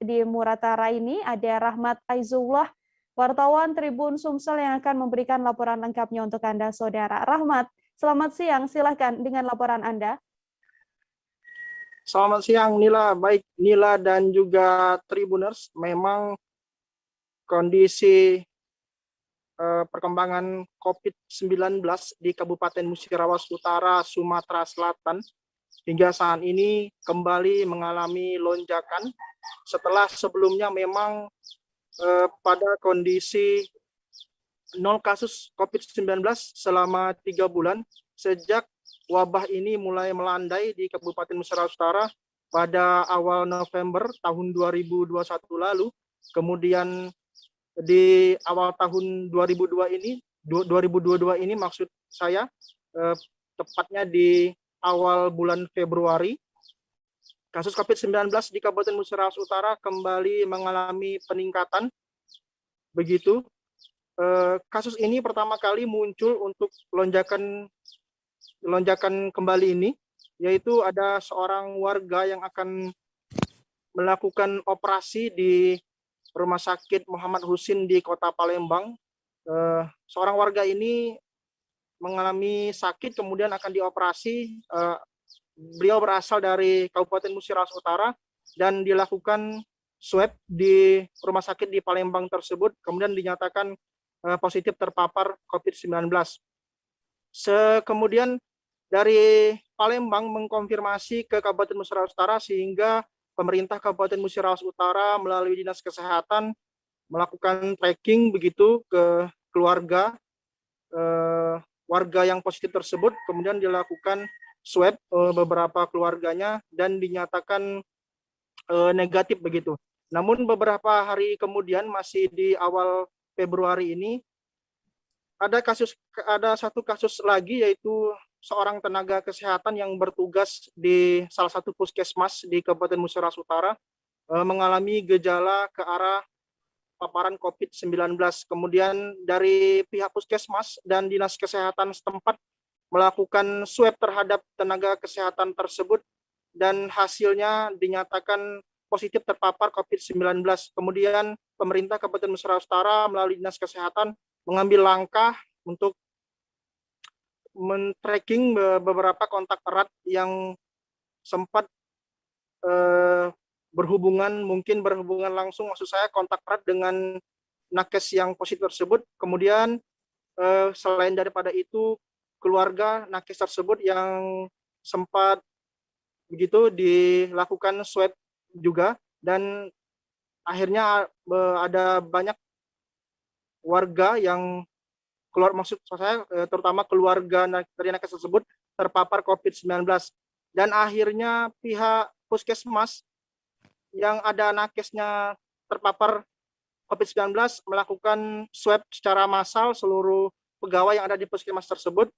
S1: di Muratara ini ada Rahmat Aizullah, wartawan Tribun Sumsel yang akan memberikan laporan lengkapnya untuk Anda, Saudara. Rahmat, selamat siang, silahkan dengan laporan Anda.
S2: Selamat siang Nila, baik Nila dan juga Tribuners, memang kondisi perkembangan COVID-19 di Kabupaten Musirawas Utara, Sumatera Selatan hingga saat ini kembali mengalami lonjakan setelah sebelumnya memang pada kondisi 0 kasus COVID-19 selama 3 bulan sejak wabah ini mulai melandai di Kabupaten Musirawas Utara pada awal November tahun 2021 lalu. Kemudian di awal tahun 2022 ini maksud saya tepatnya di awal bulan Februari, kasus COVID-19 di Kabupaten Musirawas Utara kembali mengalami peningkatan. Begitu. Kasus ini pertama kali muncul untuk lonjakan kembali ini, yaitu ada seorang warga yang akan melakukan operasi di Rumah Sakit Muhammad Husin di Kota Palembang. Seorang warga ini mengalami sakit kemudian akan dioperasi. Beliau berasal dari Kabupaten Musirawas Utara dan dilakukan swab di rumah sakit di Palembang tersebut, kemudian dinyatakan positif terpapar COVID-19. Kemudian dari Palembang mengkonfirmasi ke Kabupaten Musirawas Utara sehingga pemerintah Kabupaten Musirawas Utara melalui Dinas Kesehatan melakukan tracking begitu ke keluarga warga yang positif tersebut, kemudian dilakukan swab beberapa keluarganya dan dinyatakan negatif begitu. Namun beberapa hari kemudian masih di awal Februari ini ada satu kasus lagi, yaitu seorang tenaga kesehatan yang bertugas di salah satu puskesmas di Kabupaten Musirawas Utara mengalami gejala ke arah paparan COVID-19. Kemudian dari pihak puskesmas dan dinas kesehatan setempat melakukan swab terhadap tenaga kesehatan tersebut dan hasilnya dinyatakan positif terpapar COVID-19. Kemudian pemerintah Kabupaten Musirawas Utara melalui dinas kesehatan mengambil langkah untuk men-tracking beberapa kontak erat yang sempat berhubungan langsung, maksud saya kontak erat dengan nakes yang positif tersebut. Kemudian selain daripada itu, keluarga nakes tersebut yang sempat begitu dilakukan swab juga, dan akhirnya ada banyak warga yang maksud saya terutama keluarga dari nakes tersebut terpapar COVID-19, dan akhirnya pihak puskesmas yang ada nakesnya terpapar COVID-19 melakukan swab secara massal seluruh pegawai yang ada di puskesmas tersebut,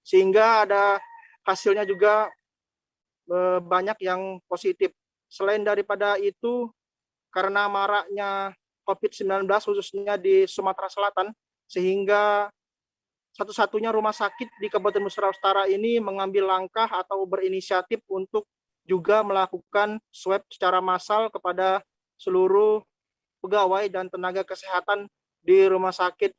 S2: sehingga ada hasilnya juga banyak yang positif. Selain daripada itu, karena maraknya COVID-19 khususnya di Sumatera Selatan, sehingga satu-satunya rumah sakit di Kabupaten Musirawas Utara ini mengambil langkah atau berinisiatif untuk juga melakukan swab secara massal kepada seluruh pegawai dan tenaga kesehatan di Rumah Sakit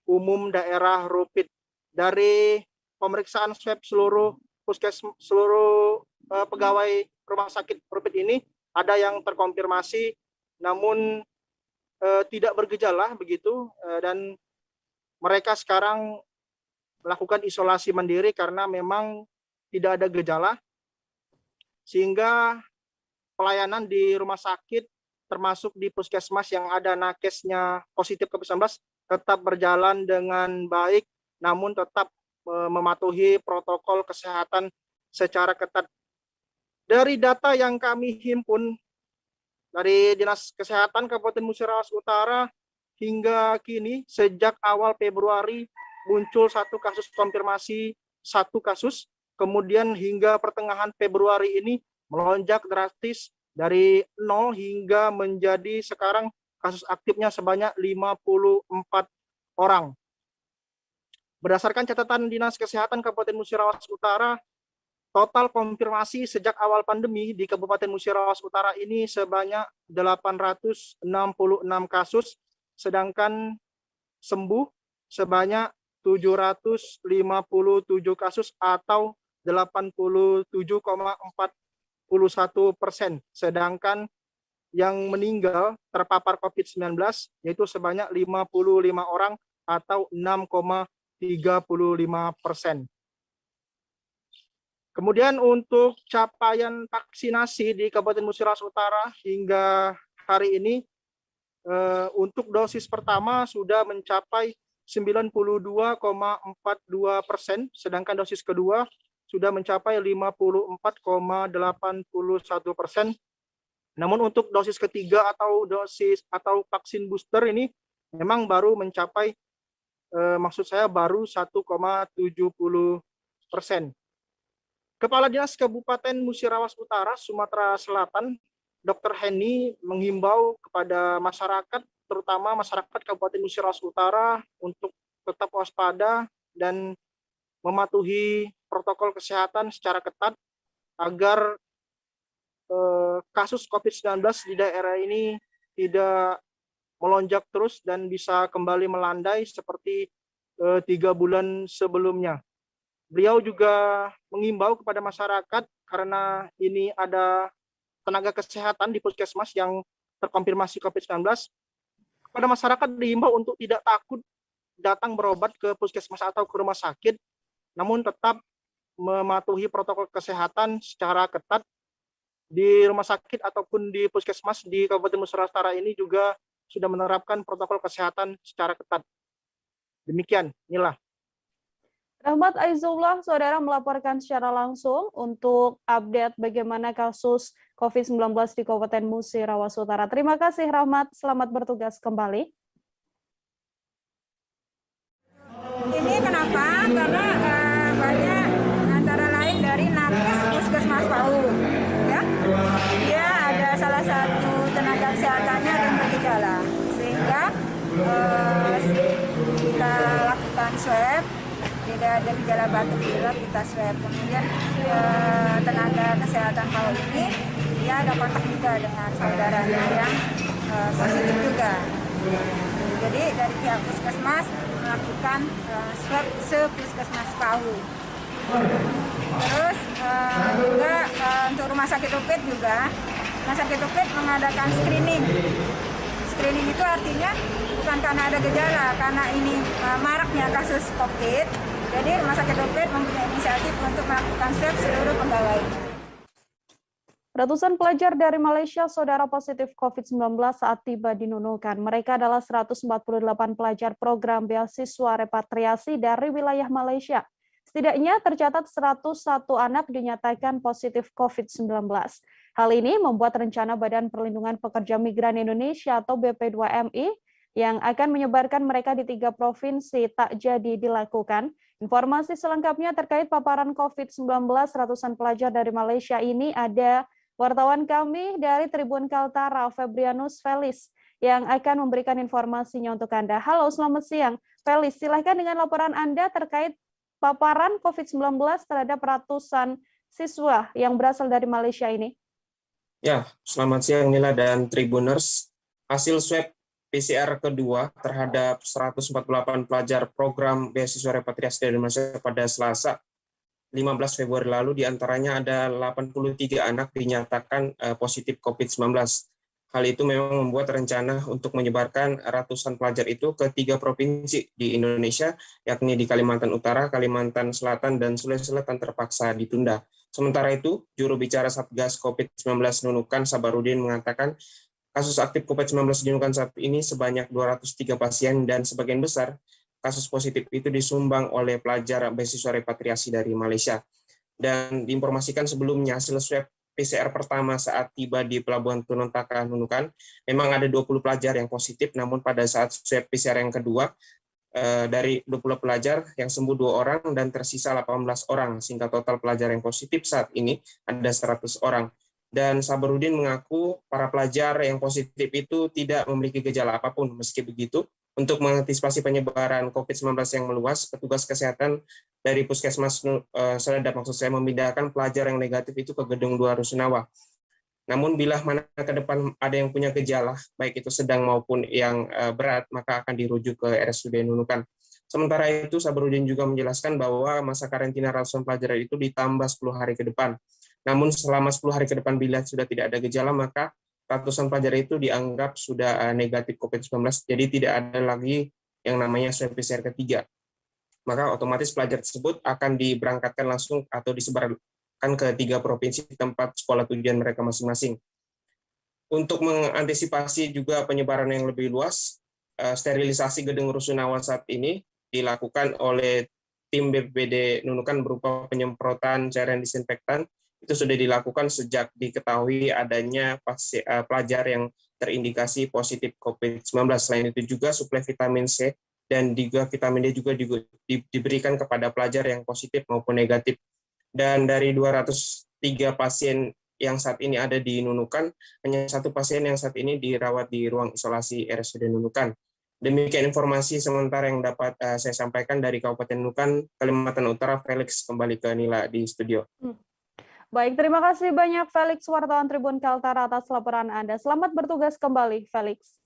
S2: Umum Daerah Rupit. Dari pemeriksaan swab seluruh pegawai Rumah Sakit Rupit ini, ada yang terkonfirmasi namun tidak bergejala begitu, dan mereka sekarang melakukan isolasi mandiri karena memang tidak ada gejala, sehingga pelayanan di rumah sakit termasuk di puskesmas yang ada nakesnya positif COVID-19 tetap berjalan dengan baik, namun tetap mematuhi protokol kesehatan secara ketat. Dari data yang kami himpun dari Dinas Kesehatan Kabupaten Musirawas Utara, hingga kini sejak awal Februari muncul satu kasus konfirmasi, satu kasus, kemudian hingga pertengahan Februari ini melonjak drastis dari 0 hingga menjadi sekarang kasus aktifnya sebanyak 54 orang. Berdasarkan catatan Dinas Kesehatan Kabupaten Musirawas Utara, total konfirmasi sejak awal pandemi di Kabupaten Musirawas Utara ini sebanyak 866 kasus, sedangkan sembuh sebanyak 757 kasus atau 87,41%, sedangkan yang meninggal terpapar COVID-19 yaitu sebanyak 55 orang atau 6,35%. Kemudian untuk capaian vaksinasi di Kabupaten Musirawas Utara hingga hari ini, untuk dosis pertama sudah mencapai 92,42%, sedangkan dosis kedua sudah mencapai 54,81%. Namun untuk dosis ketiga atau vaksin booster ini memang baru mencapai, baru 1,70%. Kepala Dinas Kabupaten Musirawas Utara, Sumatera Selatan, Dr. Heni menghimbau kepada masyarakat, terutama masyarakat Kabupaten Musirawas Utara, untuk tetap waspada dan mematuhi protokol kesehatan secara ketat agar kasus COVID-19 di daerah ini tidak melonjak terus dan bisa kembali melandai seperti 3 bulan sebelumnya. Beliau juga mengimbau kepada masyarakat karena ini ada tenaga kesehatan di puskesmas yang terkonfirmasi COVID-19. Kepada masyarakat diimbau untuk tidak takut datang berobat ke puskesmas atau ke rumah sakit, namun tetap mematuhi protokol kesehatan secara ketat. Di rumah sakit ataupun di puskesmas di Kabupaten Musirawas Utara ini juga sudah menerapkan protokol kesehatan secara ketat. Demikian, Nila.
S1: Rahmat Aizullah, saudara melaporkan secara langsung untuk update bagaimana kasus COVID-19 di Kabupaten Musirawas Utara. Terima kasih Rahmat, selamat bertugas kembali.
S3: Ini kenapa? Karena banyak antara lain dari nakes Puskesmas PAU. Ya, dia ada salah satu tenaga kesehatannya yang bergejala, sehingga kita lakukan swab. Tidak ada gejala batuk pilek, kita swab. Kemudian tenaga kesehatan PAU ini dia ada kontak juga dengan saudaranya yang positif juga. Jadi dari pihak puskesmas melakukan swab se-puskesmas PAU. Terus juga untuk Rumah Sakit Rupit juga, Rumah Sakit Rupit mengadakan screening. Screening itu artinya bukan karena ada gejala, karena ini maraknya kasus COVID. Jadi Rumah Sakit Rupit mempunyai inisiatif untuk melakukan swab seluruh pegawai.
S1: Ratusan pelajar dari Malaysia, saudara, positif COVID-19 saat tiba di Nunukan. Mereka adalah 148 pelajar program beasiswa repatriasi dari wilayah Malaysia. Setidaknya tercatat 101 anak dinyatakan positif COVID-19. Hal ini membuat rencana Badan Perlindungan Pekerja Migran Indonesia atau BP2MI yang akan menyebarkan mereka di 3 provinsi tak jadi dilakukan. Informasi selengkapnya terkait paparan COVID-19 ratusan pelajar dari Malaysia ini ada wartawan kami dari Tribun Kaltara, Febrianus Felis, yang akan memberikan informasinya untuk Anda. Halo, selamat siang. Felis, silahkan dengan laporan Anda terkait paparan COVID-19 terhadap ratusan siswa yang berasal dari Malaysia ini.
S4: Ya, selamat siang Nila dan Tribuners. Hasil swab PCR kedua terhadap 148 pelajar program beasiswa repatriasi dari Malaysia pada Selasa 15 Februari lalu, diantaranya ada 83 anak dinyatakan positif COVID-19. Hal itu memang membuat rencana untuk menyebarkan ratusan pelajar itu ke 3 provinsi di Indonesia, yakni di Kalimantan Utara, Kalimantan Selatan, dan Sulawesi Selatan terpaksa ditunda. Sementara itu, juru bicara Satgas COVID-19 Nunukan Sabarudin mengatakan kasus aktif COVID-19 di Nunukan saat ini sebanyak 203 pasien dan sebagian besar kasus positif itu disumbang oleh pelajar beasiswa repatriasi dari Malaysia. Dan diinformasikan sebelumnya hasil swab PCR pertama saat tiba di Pelabuhan Tunontaka Nunukan, memang ada 20 pelajar yang positif, namun pada saat swab PCR yang kedua, dari 20 pelajar yang sembuh 2 orang dan tersisa 18 orang, sehingga total pelajar yang positif saat ini ada 100 orang. Dan Sabarudin mengaku para pelajar yang positif itu tidak memiliki gejala apapun. Meski begitu, untuk mengantisipasi penyebaran COVID-19 yang meluas, petugas kesehatan dari Puskesmas Seladap maksud saya memindahkan pelajar yang negatif itu ke Gedung 2 Rusunawa. Namun bila mana ke depan ada yang punya gejala, baik itu sedang maupun yang berat, maka akan dirujuk ke RSUD Nunukan. Sementara itu, Sabarudin juga menjelaskan bahwa masa karantina ratusan pelajar itu ditambah 10 hari ke depan. Namun selama 10 hari ke depan bila sudah tidak ada gejala, maka ratusan pelajar itu dianggap sudah negatif COVID-19, jadi tidak ada lagi yang namanya swab PCR ketiga. Maka otomatis pelajar tersebut akan diberangkatkan langsung atau disebarkan ke 3 provinsi tempat sekolah tujuan mereka masing-masing. Untuk mengantisipasi juga penyebaran yang lebih luas, sterilisasi Gedung Rusunawa saat ini dilakukan oleh tim BPBD Nunukan berupa penyemprotan cairan disinfektan. Itu sudah dilakukan sejak diketahui adanya pelajar yang terindikasi positif COVID-19. Selain itu juga suplai vitamin C dan juga vitamin D juga diberikan kepada pelajar yang positif maupun negatif. Dan dari 203 pasien yang saat ini ada di Nunukan, hanya 1 pasien yang saat ini dirawat di ruang isolasi RSUD Nunukan. Demikian informasi sementara yang dapat saya sampaikan dari Kabupaten Nunukan, Kalimantan Utara. Felix, kembali ke Nila di studio.
S1: Baik, terima kasih banyak Felix, wartawan Tribun Kaltara atas laporan Anda. Selamat bertugas kembali, Felix.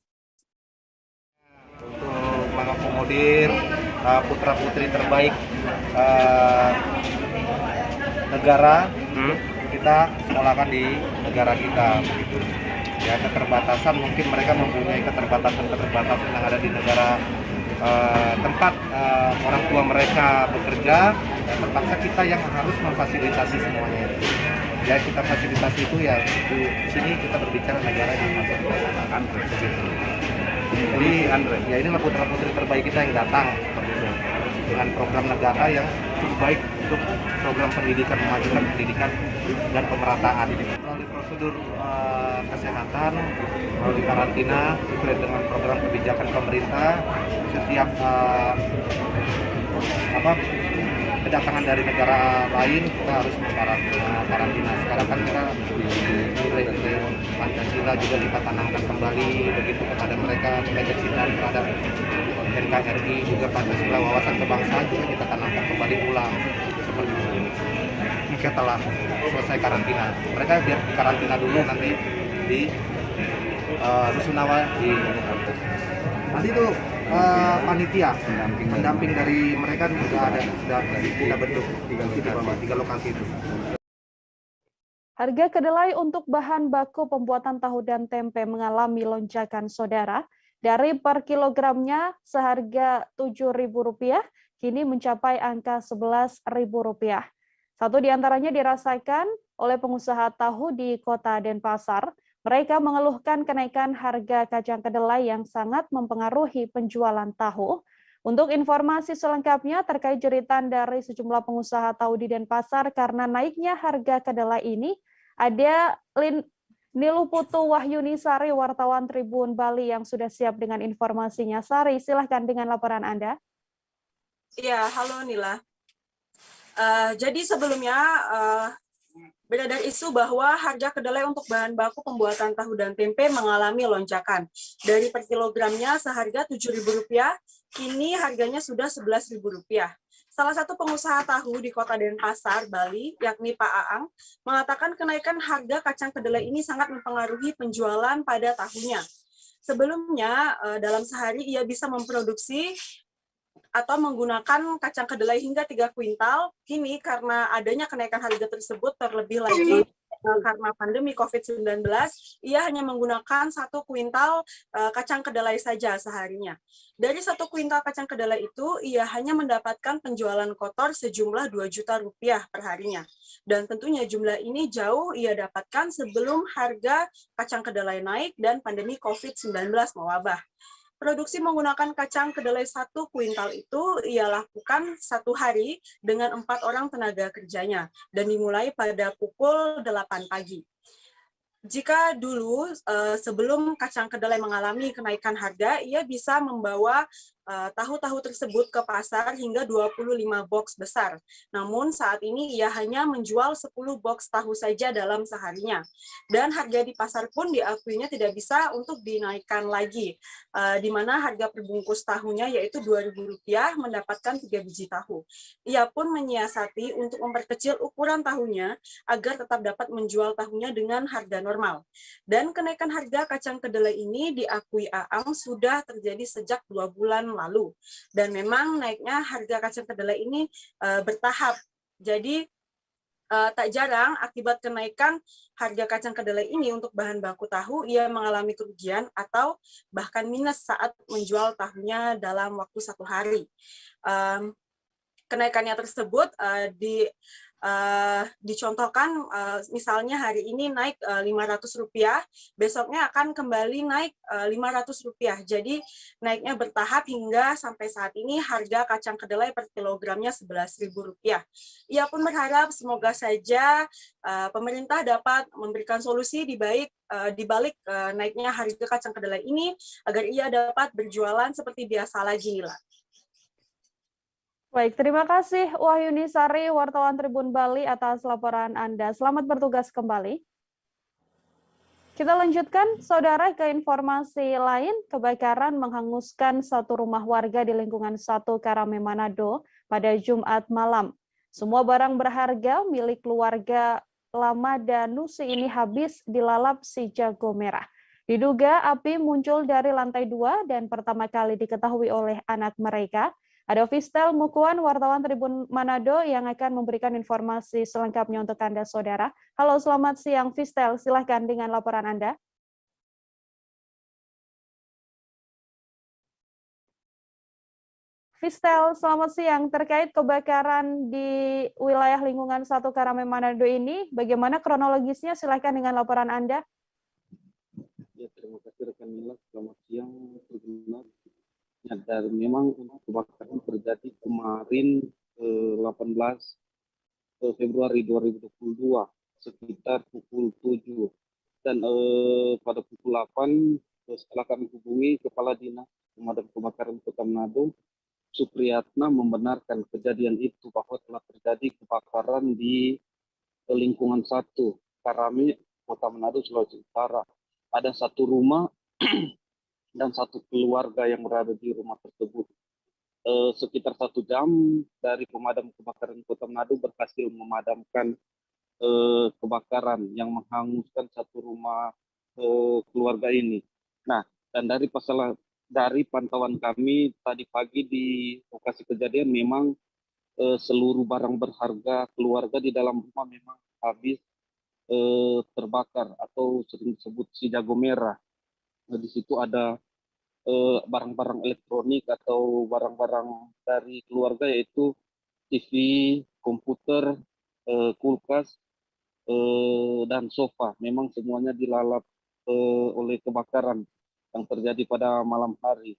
S5: Untuk mengakomodir putra-putri terbaik negara, kita sekolahkan di negara kita. Begitu. Ya, keterbatasan mungkin mereka mempunyai keterbatasan yang ada di negara tempat orang tua mereka bekerja, dan terpaksa kita yang harus memfasilitasi semuanya. Ya, kita fasilitasi itu ya di sini kita berbicara negara yang masuk Andre. Jadi ya inilah putra-putri terbaik kita yang datang seperti itu dengan program negara yang cukup baik untuk program pendidikan, memajukan pendidikan dan pemerataan. Melalui prosedur kesehatan, melalui karantina sesuai dengan program kebijakan pemerintah, setiap kedatangan dari negara lain kita harus karantina. Sekarang kan kita nilai Pancasila juga kita tanamkan kembali begitu kepada mereka, nilai kecintaan terhadap NKRI juga Pancasila, wawasan kebangsaan juga kita tanamkan kembali ulang seperti itu. Setelah selesai karantina, mereka biar karantina dulu nanti di Rusunawa di nanti itu panitia pendamping dari mereka sudah kita bentuk 3 lokasi itu.
S1: Harga kedelai untuk bahan baku pembuatan tahu dan tempe mengalami lonjakan, saudara. Dari per kilogramnya seharga Rp7.000 kini mencapai angka Rp11.000. Satu di antaranya dirasakan oleh pengusaha tahu di Kota Denpasar. Mereka mengeluhkan kenaikan harga kacang kedelai yang sangat mempengaruhi penjualan tahu. Untuk informasi selengkapnya terkait jeritan dari sejumlah pengusaha tahu di Denpasar karena naiknya harga kedelai ini, ada Nilu Putu Wahyuni Sari, wartawan Tribun Bali yang sudah siap dengan informasinya. Sari, silahkan dengan laporan Anda.
S7: Iya, halo Nila. Jadi sebelumnya beredar isu bahwa harga kedelai untuk bahan baku pembuatan tahu dan tempe mengalami lonjakan. Dari per kilogramnya seharga Rp7.000, kini harganya sudah Rp11.000. Salah satu pengusaha tahu di Kota Denpasar, Bali, yakni Pak Aang, mengatakan kenaikan harga kacang kedelai ini sangat mempengaruhi penjualan pada tahunya. Sebelumnya, dalam sehari ia bisa memproduksi atau menggunakan kacang kedelai hingga 3 kuintal. Kini karena adanya kenaikan harga tersebut, terlebih lagi karena pandemi COVID-19, ia hanya menggunakan 1 kuintal kacang kedelai saja seharinya. Dari 1 kuintal kacang kedelai itu, ia hanya mendapatkan penjualan kotor sejumlah Rp2 juta per harinya. Dan tentunya jumlah ini jauh ia dapatkan sebelum harga kacang kedelai naik dan pandemi COVID-19 mewabah. Produksi menggunakan kacang kedelai 1 kuintal itu ia lakukan 1 hari dengan 4 orang tenaga kerjanya dan dimulai pada pukul 8 pagi. Jika dulu sebelum kacang kedelai mengalami kenaikan harga, ia bisa membawa tahu-tahu tersebut ke pasar hingga 25 box besar. Namun saat ini ia hanya menjual 10 box tahu saja dalam seharinya. Dan harga di pasar pun diakuinya tidak bisa untuk dinaikkan lagi, di mana harga perbungkus tahunya yaitu Rp2.000 mendapatkan 3 biji tahu. Ia pun menyiasati untuk memperkecil ukuran tahunya agar tetap dapat menjual tahunya dengan harga normal. Dan kenaikan harga kacang kedelai ini diakui Aang sudah terjadi sejak 2 bulan lalu. Dan memang naiknya harga kacang kedelai ini bertahap. Jadi tak jarang akibat kenaikan harga kacang kedelai ini untuk bahan baku tahu, ia mengalami kerugian atau bahkan minus saat menjual tahunya dalam waktu 1 hari. Kenaikannya tersebut dicontohkan misalnya hari ini naik Rp500, besoknya akan kembali naik Rp500. Jadi naiknya bertahap hingga sampai saat ini harga kacang kedelai per kilogramnya Rp11.000. Ia pun berharap semoga saja pemerintah dapat memberikan solusi di balik naiknya harga kacang kedelai ini agar ia dapat berjualan seperti biasa lagi, Nila.
S1: Baik, terima kasih Wahyuni Sari, wartawan Tribun Bali atas laporan Anda. Selamat bertugas kembali. Kita lanjutkan, Saudara, ke informasi lain. Kebakaran menghanguskan 1 rumah warga di lingkungan 1 Karame, Manado pada Jumat malam. Semua barang berharga milik keluarga Lama dan Nusi ini habis dilalap si jago merah. Diduga api muncul dari lantai 2 dan pertama kali diketahui oleh anak mereka. Ada Fistel Mukuan, wartawan Tribun Manado yang akan memberikan informasi selengkapnya untuk Anda, Saudara. Halo, selamat siang Fistel, silahkan dengan laporan Anda. Fistel, selamat siang. Terkait kebakaran di wilayah lingkungan 1 Karame, Manado ini, bagaimana kronologisnya? Silahkan dengan laporan Anda.
S8: Ya, terima kasih rekan Mila. Selamat siang, ya, dan memang untuk kebakaran terjadi kemarin 18 Februari 2022 sekitar pukul 7 dan pada pukul 8 setelah kami hubungi Kepala Dinas Pemadam Kebakaran Kota Manado, Supriyatna membenarkan kejadian itu bahwa telah terjadi kebakaran di lingkungan 1 Karame, Kota Manado, Sulawesi Utara. Ada 1 rumah dan 1 keluarga yang berada di rumah tersebut. Sekitar 1 jam dari pemadam kebakaran Kota Manado berhasil memadamkan kebakaran yang menghanguskan 1 rumah keluarga ini. Nah, dan dari pantauan kami tadi pagi di lokasi kejadian memang seluruh barang berharga keluarga di dalam rumah memang habis terbakar atau sering disebut si jago merah. Nah, di situ ada barang-barang elektronik atau barang-barang dari keluarga yaitu TV, komputer, kulkas, dan sofa. Memang semuanya dilalap oleh kebakaran yang terjadi pada malam hari.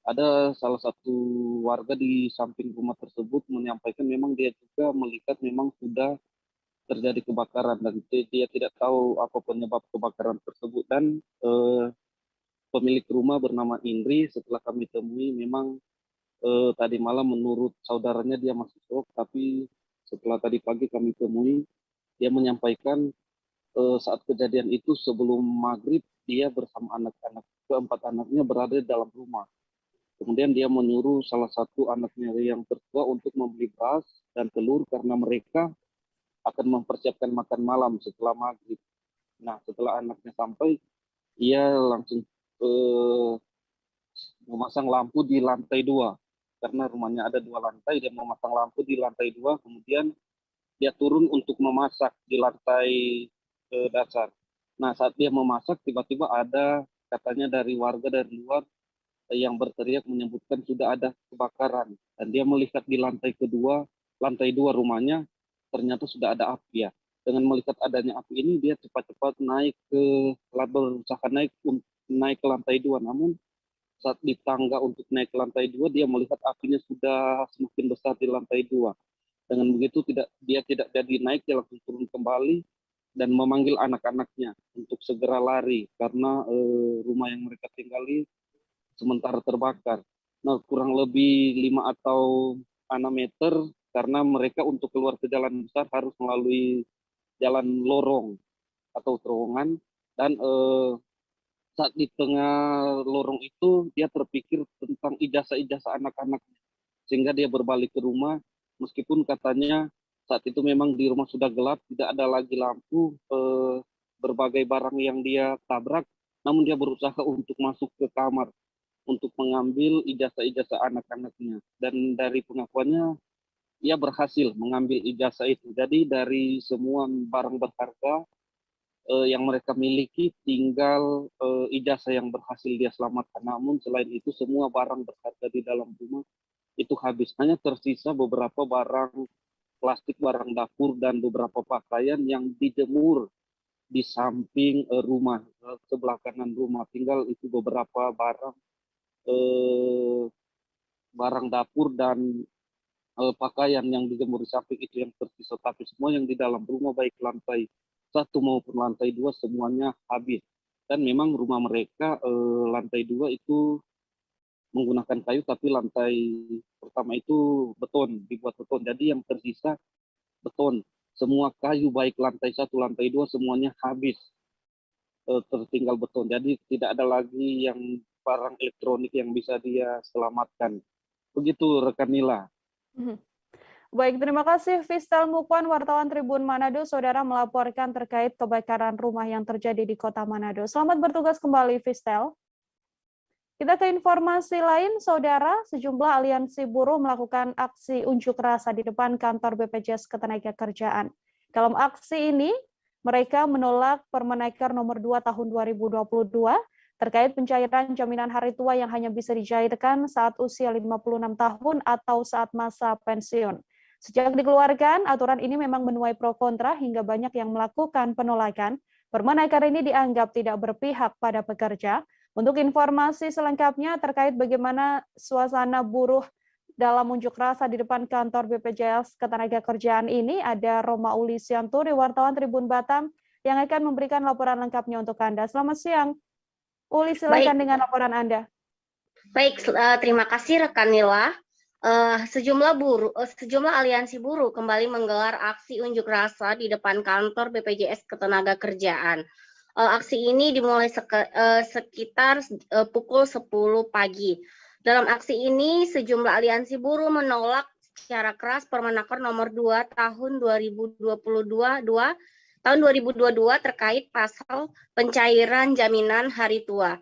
S8: ada salah satu warga di samping rumah tersebut menyampaikan memang dia juga melihat memang sudah terjadi kebakaran dan dia tidak tahu apa penyebab kebakaran tersebut. Dan pemilik rumah bernama Indri setelah kami temui memang tadi malam menurut saudaranya dia masih shock, tapi setelah tadi pagi kami temui dia menyampaikan saat kejadian itu sebelum maghrib dia bersama anak-anak, keempat anaknya berada di dalam rumah. Kemudian dia menyuruh salah satu anaknya yang tertua untuk membeli beras dan telur karena mereka akan mempersiapkan makan malam setelah maghrib. Nah, setelah anaknya sampai, ia langsung memasang lampu di lantai 2. Karena rumahnya ada 2 lantai, dia memasang lampu di lantai 2, kemudian dia turun untuk memasak di lantai dasar. Nah, saat dia memasak, tiba-tiba ada katanya dari warga dari luar yang berteriak menyebutkan sudah ada kebakaran. Dan dia melihat di lantai 2 rumahnya, ternyata sudah ada api ya. Dengan melihat adanya api ini, dia cepat-cepat berusaha naik ke lantai 2. Namun saat di tangga untuk naik ke lantai 2, dia melihat apinya sudah semakin besar di lantai 2. Dengan begitu dia tidak jadi naik, dia langsung turun kembali dan memanggil anak-anaknya untuk segera lari karena rumah yang mereka tinggali sementara terbakar. Nah, kurang lebih 5 atau 6 meter karena mereka untuk keluar ke jalan besar harus melalui jalan lorong atau terowongan. Dan saat di tengah lorong itu dia terpikir tentang ijazah-ijazah anak-anaknya. Sehingga dia berbalik ke rumah meskipun katanya saat itu memang di rumah sudah gelap, tidak ada lagi lampu, berbagai barang yang dia tabrak, namun dia berusaha untuk masuk ke kamar untuk mengambil ijazah-ijazah anak-anaknya. Dan dari pengakuannya, ia berhasil mengambil ijazah itu. Jadi dari semua barang berharga yang mereka miliki, tinggal ijazah yang berhasil dia selamatkan. Namun selain itu, semua barang berharga di dalam rumah itu habis. Hanya tersisa beberapa barang plastik, barang dapur, dan beberapa pakaian yang dijemur di samping rumah, sebelah kanan rumah. Tinggal itu beberapa barang dapur dan pakaian yang dijemur di samping itu yang tersisa, tapi semua yang di dalam rumah baik lantai 1 maupun lantai 2 semuanya habis. Dan memang rumah mereka lantai 2 itu menggunakan kayu, tapi lantai pertama itu beton, dibuat beton. Jadi yang tersisa beton, semua kayu baik lantai 1, lantai 2 semuanya habis, tertinggal beton. Jadi tidak ada lagi yang barang elektronik yang bisa dia selamatkan. Begitu rekan Nila.
S1: Baik, terima kasih Fistel Mukwan, wartawan Tribun Manado, saudara melaporkan terkait kebakaran rumah yang terjadi di Kota Manado. Selamat bertugas kembali, Fistel. Kita ke informasi lain, saudara. Sejumlah aliansi buruh melakukan aksi unjuk rasa di depan kantor BPJS Ketenagakerjaan. Dalam aksi ini, mereka menolak Permenaker nomor 2 tahun 2022 terkait pencairan jaminan hari tua yang hanya bisa dicairkan saat usia 56 tahun atau saat masa pensiun. Sejak dikeluarkan, aturan ini memang menuai pro kontra hingga banyak yang melakukan penolakan. Permenaker ini dianggap tidak berpihak pada pekerja. Untuk informasi selengkapnya terkait bagaimana suasana buruh dalam unjuk rasa di depan kantor BPJS Ketenagakerjaan ini, ada Roma Uli Sianturi, wartawan Tribun Batam, yang akan memberikan laporan lengkapnya untuk Anda. Selamat siang. Uli, silakan dengan laporan Anda.
S9: Baik, terima kasih rekan Nila. Sejumlah aliansi buruh kembali menggelar aksi unjuk rasa di depan kantor BPJS Ketenagakerjaan. Aksi ini dimulai sekitar pukul 10 pagi. Dalam aksi ini, sejumlah aliansi buruh menolak secara keras Permenaker nomor 2 tahun 2022 terkait pasal pencairan jaminan hari tua.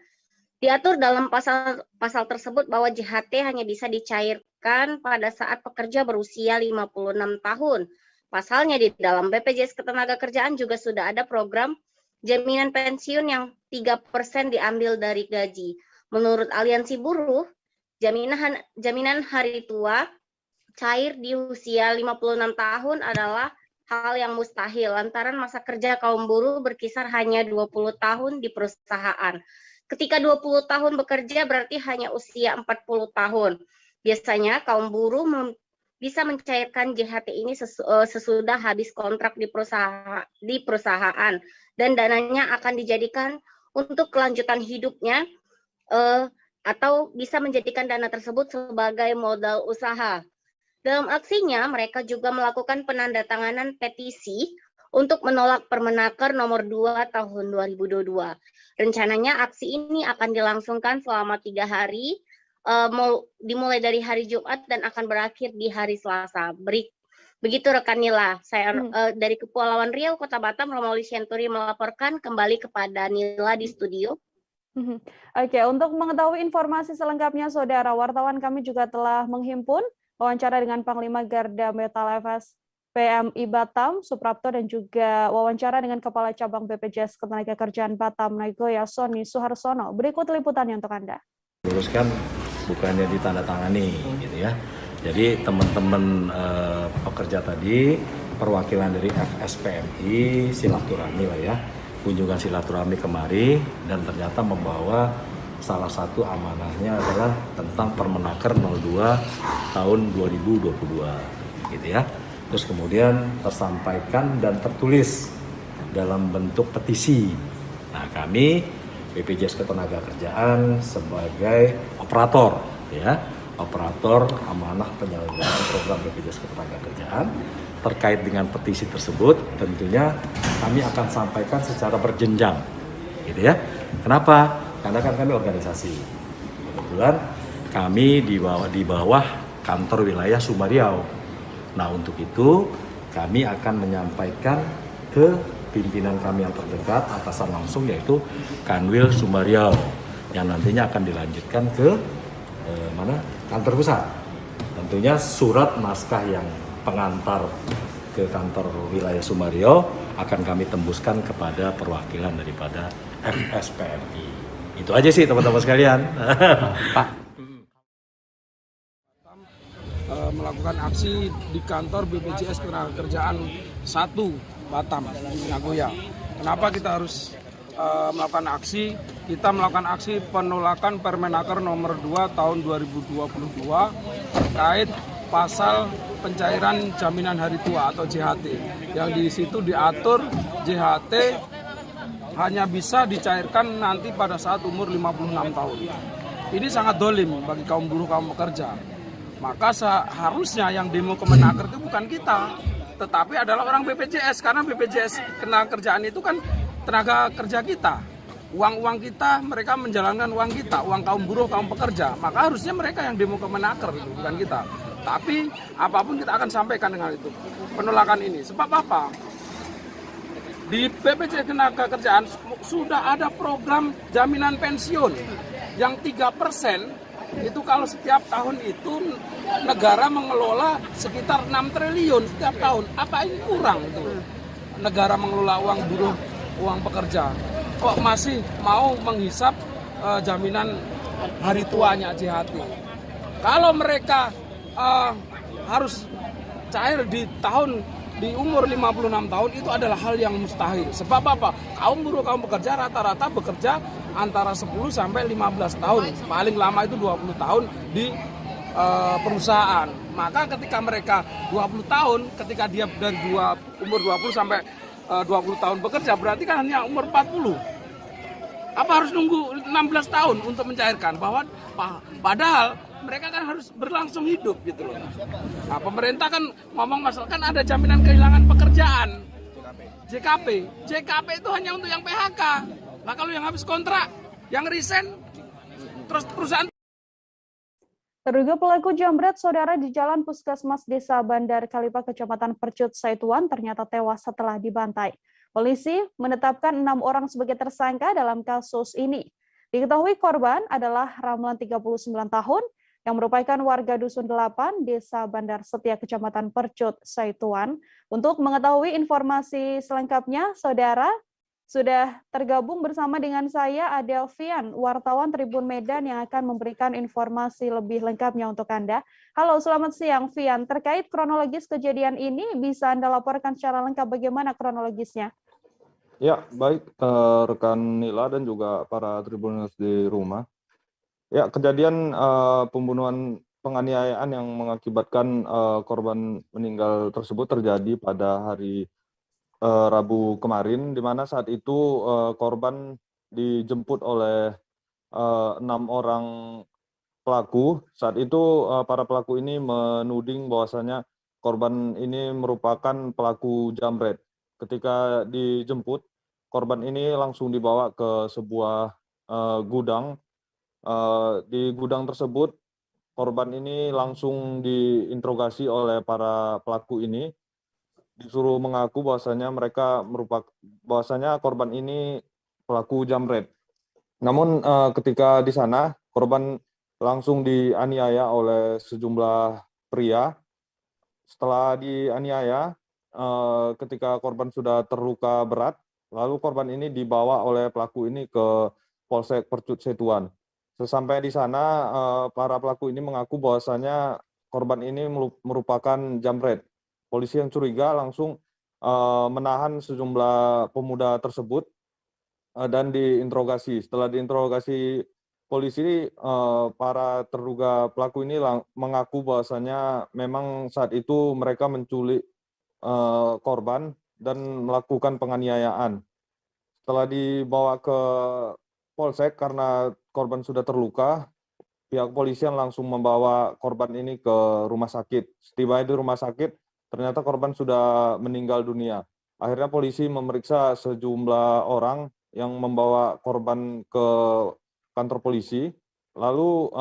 S9: Diatur dalam pasal tersebut bahwa JHT hanya bisa dicairkan pada saat pekerja berusia 56 tahun. Pasalnya di dalam BPJS Ketenagakerjaan juga sudah ada program jaminan pensiun yang 3% diambil dari gaji. Menurut aliansi buruh, jaminan hari tua cair di usia 56 tahun adalah hal yang mustahil lantaran masa kerja kaum buruh berkisar hanya 20 tahun di perusahaan. Ketika 20 tahun bekerja berarti hanya usia 40 tahun. Biasanya kaum buruh bisa mencairkan JHT ini sesudah habis kontrak di perusahaan dan dananya akan dijadikan untuk kelanjutan hidupnya atau bisa menjadikan dana tersebut sebagai modal usaha. Dalam aksinya, mereka juga melakukan penandatanganan petisi untuk menolak Permenaker nomor 2 tahun 2022. Rencananya aksi ini akan dilangsungkan selama 3 hari, dimulai dari hari Jumat dan akan berakhir di hari Selasa. Begitu rekan Nila, saya dari Kepulauan Riau, Kota Batam, Romawi Sianturi melaporkan kembali kepada Nila di studio.
S1: Oke, untuk mengetahui informasi selengkapnya, saudara wartawan kami juga telah menghimpun wawancara dengan Panglima Garda Metal FS PMI Batam, Suprapto, dan juga wawancara dengan Kepala Cabang BPJS Ketenagakerjaan Batam, Nagoya Sony Suharsono. Berikut liputannya untuk Anda.
S11: Luruskan bukannya ditandatangani, gitu ya. Jadi teman-teman pekerja tadi, perwakilan dari FSPMI, silaturahmi lah ya, kunjungan silaturahmi kemari, dan ternyata membawa salah satu amanahnya adalah tentang Permenaker 02 tahun 2022, gitu ya. Terus kemudian tersampaikan dan tertulis dalam bentuk petisi. Nah, kami BPJS Ketenagakerjaan sebagai operator, ya, operator amanah penyelenggaraan program BPJS Ketenagakerjaan terkait dengan petisi tersebut, tentunya kami akan sampaikan secara berjenjang, gitu ya. Kenapa? Karena kan kami organisasi. Kebetulan kami di bawah kantor wilayah Sumariau. Nah, untuk itu kami akan menyampaikan ke pimpinan kami yang terdekat, atasan langsung, yaitu Kanwil Sumariau, yang nantinya akan dilanjutkan ke kantor pusat. Tentunya surat naskah yang pengantar ke kantor wilayah Sumariau akan kami tembuskan kepada perwakilan daripada FSPMI. Itu aja sih teman-teman sekalian. Pak.
S12: Melakukan aksi di kantor BPJS Ketenagakerjaan 1 Batam di Nagoya. Kenapa kita harus melakukan aksi? Kita melakukan aksi penolakan Permenaker nomor 2 tahun 2022 terkait pasal pencairan jaminan hari tua atau JHT. Yang di situ diatur JHT hanya bisa dicairkan nanti pada saat umur 56 tahun. Ini sangat dolim bagi kaum buruh, kaum pekerja. Maka seharusnya yang demo Kemenaker itu bukan kita, tetapi adalah orang BPJS, karena BPJS Ketenagakerjaan itu kan tenaga kerja kita. Uang-uang kita, mereka menjalankan uang kita, uang kaum buruh, kaum pekerja. Maka harusnya mereka yang demo Kemenaker, bukan kita. Tapi apapun kita akan sampaikan dengan itu, penolakan ini. Sebab apa? Di BPJS Ketenagakerjaan sudah ada program jaminan pensiun yang 3%. Itu kalau setiap tahun itu negara mengelola sekitar 6 triliun setiap tahun. Apa ini kurang itu? Negara mengelola uang buruh, uang pekerja. Kok masih mau menghisap jaminan hari tuanya JHT? Kalau mereka harus cair di umur 56 tahun, itu adalah hal yang mustahil. Sebab apa? Kaum buruh, kaum pekerja rata-rata bekerja antara 10 sampai 15 tahun. Paling lama itu 20 tahun di perusahaan. Maka ketika mereka 20 tahun, ketika dia dari umur 20 sampai 20 tahun bekerja, berarti kan hanya umur 40. Apa harus nunggu 16 tahun untuk mencairkan? Padahal mereka kan harus berlangsung hidup gitu loh. Nah, pemerintah kan ngomong masalah kan ada jaminan kehilangan pekerjaan. JKP itu hanya untuk yang PHK. Nah, kalau yang habis kontrak, yang resign, terus perusahaan.
S1: Terduga pelaku jambret saudara di Jalan Puskesmas Desa Bandar Kalipa, Kecamatan Percut, Saituan ternyata tewas setelah dibantai. Polisi menetapkan 6 orang sebagai tersangka dalam kasus ini. Diketahui korban adalah Ramlan 39 tahun yang merupakan warga Dusun 8, Desa Bandar Setia, Kecamatan Percut, Saituan. Untuk mengetahui informasi selengkapnya, saudara, sudah tergabung bersama dengan saya ada Fian, wartawan Tribun Medan yang akan memberikan informasi lebih lengkapnya untuk Anda. Halo, selamat siang Fian. Terkait kronologis kejadian ini, bisa Anda laporkan secara lengkap bagaimana kronologisnya?
S10: Ya, baik rekan Nila dan juga para Tribuners di rumah. Ya, kejadian pembunuhan penganiayaan yang mengakibatkan korban meninggal tersebut terjadi pada hari Rabu kemarin, di mana saat itu korban dijemput oleh 6 orang pelaku. Saat itu para pelaku ini menuding bahwasanya korban ini merupakan pelaku jambret. Ketika dijemput, korban ini langsung dibawa ke sebuah gudang. Di gudang tersebut, korban ini langsung diinterogasi oleh para pelaku ini, disuruh mengaku bahwasanya korban ini pelaku jambret. Namun ketika di sana, korban langsung dianiaya oleh sejumlah pria. Setelah dianiaya, ketika korban sudah terluka berat, lalu korban ini dibawa oleh pelaku ini ke Polsek Percut Setuan. Sesampai di sana, para pelaku ini mengaku bahwasanya korban ini merupakan jambret. Polisi yang curiga langsung menahan sejumlah pemuda tersebut dan diinterogasi. Setelah diinterogasi polisi, para terduga pelaku ini mengaku bahwasanya memang saat itu mereka menculik korban dan melakukan penganiayaan. Setelah dibawa ke Polsek karena korban sudah terluka, pihak kepolisian langsung membawa korban ini ke rumah sakit. Setibanya di rumah sakit, ternyata korban sudah meninggal dunia. Akhirnya polisi memeriksa sejumlah orang yang membawa korban ke kantor polisi. Lalu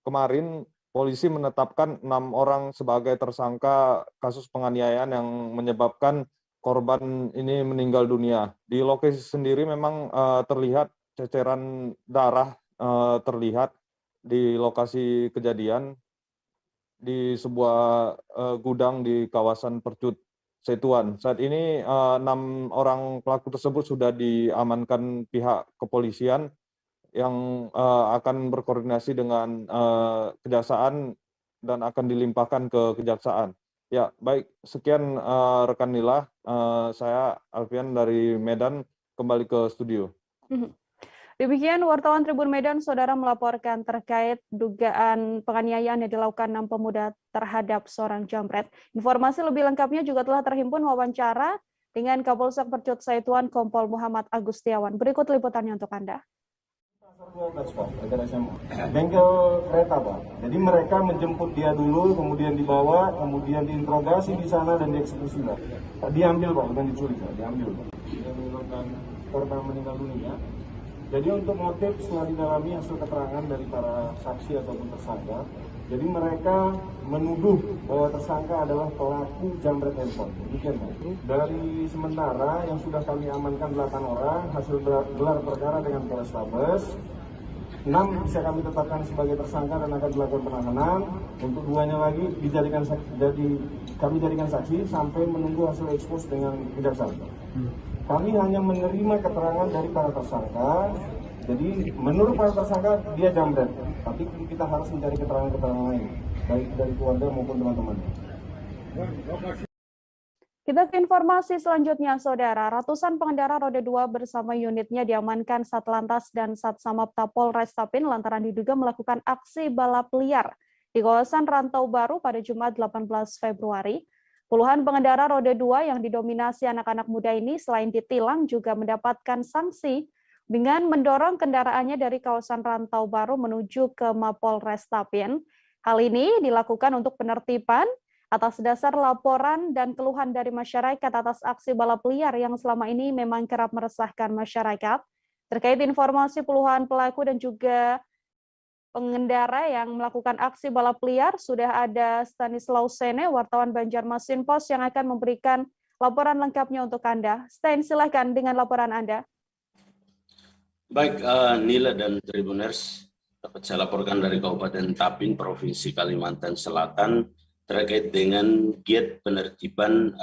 S10: kemarin polisi menetapkan 6 orang sebagai tersangka kasus penganiayaan yang menyebabkan korban ini meninggal dunia. Di lokasi sendiri memang terlihat ceceran darah terlihat di lokasi kejadian di sebuah gudang di kawasan Percut Setuan. Saat ini 6 orang pelaku tersebut sudah diamankan pihak kepolisian yang akan berkoordinasi dengan kejaksaan dan akan dilimpahkan ke kejaksaan. Ya, baik. Sekian rekan Nila. Saya Alfian dari Medan, kembali ke studio.
S1: Demikian wartawan Tribun Medan, Saudara melaporkan terkait dugaan penganiayaan yang dilakukan 6 pemuda terhadap seorang jambret. Informasi lebih lengkapnya juga telah terhimpun wawancara dengan Kapolsek Percut Setuan Kompol Muhammad Agustiawan. Berikut liputannya untuk Anda.
S13: Bengkel kereta, Pak. Jadi mereka menjemput dia dulu, kemudian dibawa, kemudian diinterogasi di sana dan dieksekusi, Pak. Diambil, Pak, bukan diculik, Pak. Diambil, Pak. Yang menyebabkan korban meninggal dunia. Jadi untuk motif setelah didalami hasil keterangan dari para saksi ataupun tersangka, jadi mereka menuduh bahwa tersangka adalah pelaku jambret handphone. Demikian, Pak. Dari sementara yang sudah kami amankan 8 orang, hasil gelar perkara dengan Polrestabes, 6 bisa kami tetapkan sebagai tersangka dan akan dilakukan penahanan. Untuk 2-nya lagi kami jadikan saksi sampai menunggu hasil ekspos dengan kejaksaan. Kami hanya menerima keterangan dari para tersangka. Jadi menurut para tersangka dia jambret, tapi kita harus mencari keterangan-keterangan lain, baik dari keluarga maupun teman-teman.
S1: Kita ke informasi selanjutnya, Saudara. Ratusan pengendara roda 2 bersama unitnya diamankan Satlantas dan Satsamapta Polres Tapin lantaran diduga melakukan aksi balap liar di kawasan Rantau Baru pada Jumat 18 Februari. Puluhan pengendara roda 2 yang didominasi anak-anak muda ini selain ditilang juga mendapatkan sanksi dengan mendorong kendaraannya dari kawasan Rantau Baru menuju ke Mapolres Tapin. Hal ini dilakukan untuk penertiban atas dasar laporan dan keluhan dari masyarakat atas aksi balap liar yang selama ini memang kerap meresahkan masyarakat. Terkait informasi puluhan pelaku dan juga pengendara yang melakukan aksi balap liar, sudah ada Stanislaus Sene, wartawan Banjarmasin Pos, yang akan memberikan laporan lengkapnya untuk Anda. Stan, silakan dengan laporan Anda.
S23: Baik, Nila dan Tribuners, dapat saya laporkan dari Kabupaten Tapin, Provinsi Kalimantan Selatan, terkait dengan giat penertiban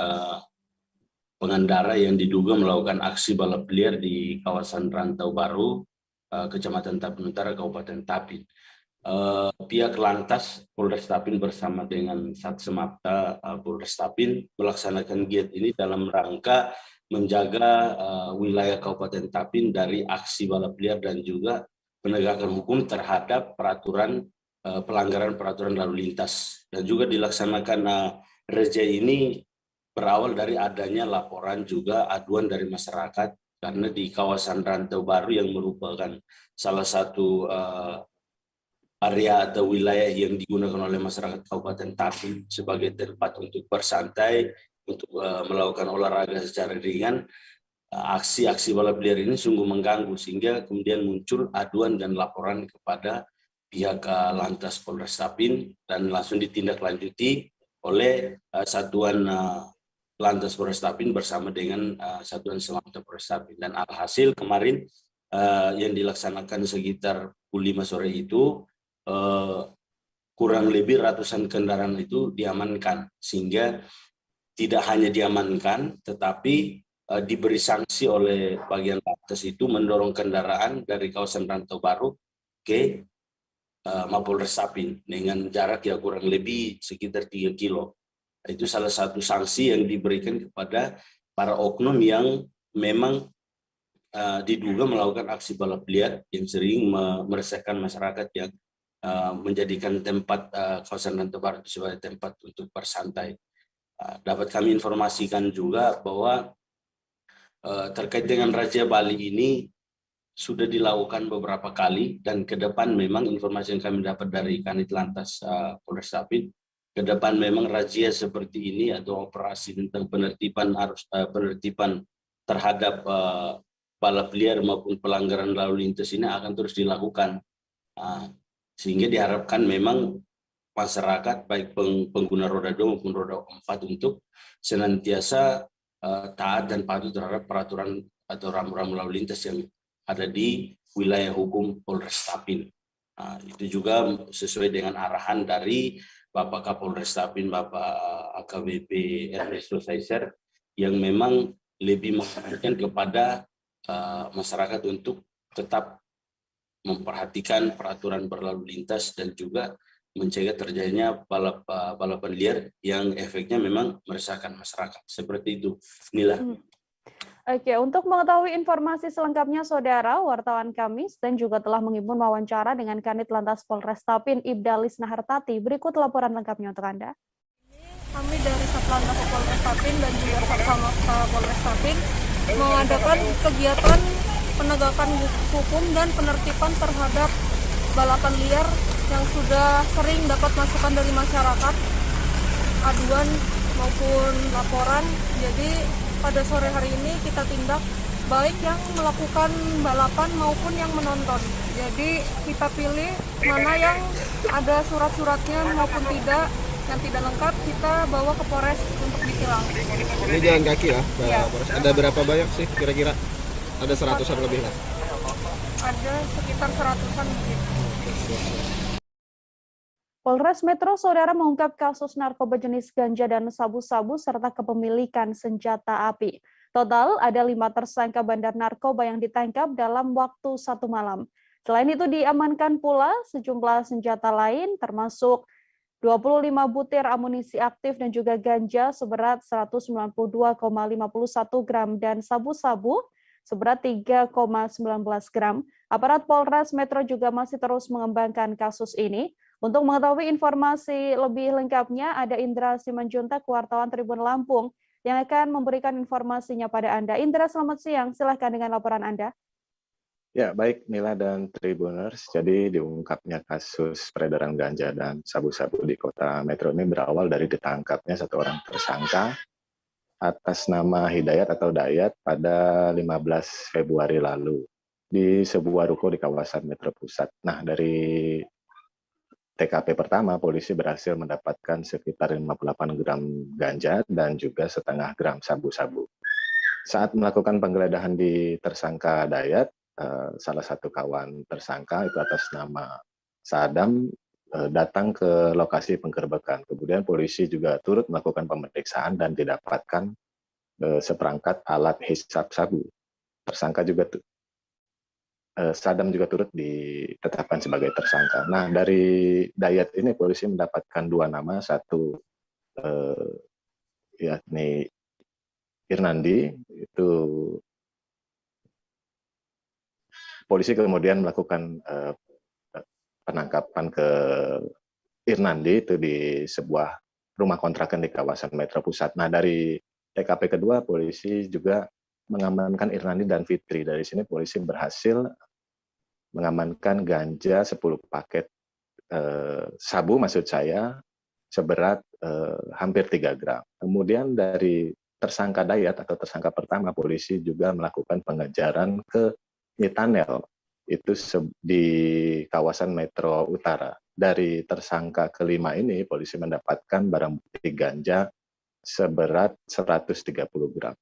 S23: pengendara yang diduga melakukan aksi balap liar di kawasan Rantau Baru, Kecamatan Tapin Utara, Kabupaten Tapin. Pihak Lantas Polres Tapin bersama dengan Satsemapta Polres Tapin melaksanakan giat ini dalam rangka menjaga wilayah Kabupaten Tapin dari aksi balap liar dan juga penegakan hukum terhadap pelanggaran peraturan lalu lintas. Dan juga dilaksanakan razia ini berawal dari adanya laporan juga aduan dari masyarakat, karena di kawasan Rantau Baru yang merupakan salah satu area atau wilayah yang digunakan oleh masyarakat Kabupaten Tapin sebagai tempat untuk bersantai, untuk melakukan olahraga secara ringan, aksi-aksi balap liar ini sungguh mengganggu, sehingga kemudian muncul aduan dan laporan kepada pihak Lantas Polres Tapin dan langsung ditindaklanjuti oleh Satuan Lantas Polres Tapin bersama dengan Satuan Selamatan Polres Tapin. Dan alhasil kemarin yang dilaksanakan sekitar pukul 5 sore itu kurang lebih ratusan kendaraan itu diamankan, sehingga tidak hanya diamankan, tetapi diberi sanksi oleh bagian Lantas itu mendorong kendaraan dari kawasan Rantau Baru ke Mapolres Tapin dengan jarak ya kurang lebih sekitar 3 kilo. Itu salah satu sanksi yang diberikan kepada para oknum yang memang diduga melakukan aksi balap liar yang sering meresahkan masyarakat yang menjadikan tempat kawasan Rantau Baru sebagai tempat untuk bersantai. Dapat kami informasikan juga bahwa terkait dengan razia Bali ini sudah dilakukan beberapa kali, dan ke depan memang informasi yang kami dapat dari Kanit Lantas Polres Tapin, ke depan memang razia seperti ini atau operasi tentang penertiban terhadap balap liar maupun pelanggaran lalu lintas ini akan terus dilakukan, sehingga diharapkan memang masyarakat baik pengguna roda 2 maupun roda 4 untuk senantiasa taat dan patuh terhadap peraturan atau rambu-rambu lalu lintas yang ada di wilayah hukum Polres Tapin. Itu juga sesuai dengan arahan dari Bapak Kapolres Tapin, Bapak AKBP Ernesto Saiser, yang memang lebih mengingatkan kepada masyarakat untuk tetap memperhatikan peraturan berlalu lintas dan juga mencegah terjadinya balapan liar yang efeknya memang meresahkan masyarakat. Seperti itu, Nila.
S1: Oke, untuk mengetahui informasi selengkapnya, Saudara, wartawan kami dan juga telah menghimpun wawancara dengan Kanit Lantas Polres Tapin, Ibdalis Nahartati. Berikut laporan lengkapnya untuk Anda.
S14: Kami dari Satlantas Polres Tapin dan juga Satsamapta Polres Tapin mengadakan kegiatan penegakan hukum dan penertiban terhadap balapan liar yang sudah sering dapat masukan dari masyarakat, aduan maupun laporan. Jadi pada sore hari ini kita tindak baik yang melakukan balapan maupun yang menonton. Jadi kita pilih mana yang ada surat-suratnya maupun tidak. Yang tidak lengkap kita bawa ke Polres untuk ditilang.
S16: Ini jalan kaki ya,
S14: Ya.
S16: Ada berapa banyak sih kira-kira? Ada 100-an lebih lah.
S14: Ada sekitar 100-an mungkin.
S1: Polres Metro, Saudara, mengungkap kasus narkoba jenis ganja dan sabu-sabu serta kepemilikan senjata api. Total ada 5 tersangka bandar narkoba yang ditangkap dalam waktu 1 malam. Selain itu diamankan pula sejumlah senjata lain termasuk 25 butir amunisi aktif dan juga ganja seberat 192,51 gram dan sabu-sabu seberat 3,19 gram. Aparat Polres Metro juga masih terus mengembangkan kasus ini. Untuk mengetahui informasi lebih lengkapnya, ada Indra Simanjuntak, wartawan Tribun Lampung, yang akan memberikan informasinya pada Anda. Indra, selamat siang. Silahkan dengan laporan Anda.
S17: Ya, baik Nila dan Tribuners. Jadi diungkapnya kasus peredaran ganja dan sabu-sabu di kota Metro ini berawal dari ditangkapnya 1 orang tersangka atas nama Hidayat atau Dayat pada 15 Februari lalu di sebuah ruko di kawasan Metro Pusat. Nah, dari TKP pertama, polisi berhasil mendapatkan sekitar 58 gram ganja dan juga setengah gram sabu-sabu. Saat melakukan penggeledahan di tersangka Dayat, salah satu kawan tersangka itu atas nama Sadam datang ke lokasi penggerbekan. Kemudian polisi juga turut melakukan pemeriksaan dan didapatkan seperangkat alat hisap sabu. Tersangka juga Sadam juga turut ditetapkan sebagai tersangka. Nah, dari Dayat ini polisi mendapatkan 2 nama, satu yakni Irnandi, itu polisi kemudian melakukan penangkapan ke Irnandi itu di sebuah rumah kontrakan di kawasan Metro Pusat. Nah, dari TKP kedua, polisi juga mengamankan Irnandi dan Fitri. Dari sini polisi berhasil mengamankan ganja 10 paket sabu, maksud saya, seberat hampir 3 gram. Kemudian dari tersangka Dayat atau tersangka pertama, polisi juga melakukan pengejaran ke Nitanel, itu di kawasan Metro Utara. Dari tersangka kelima ini, polisi mendapatkan barang bukti ganja seberat 130 gram.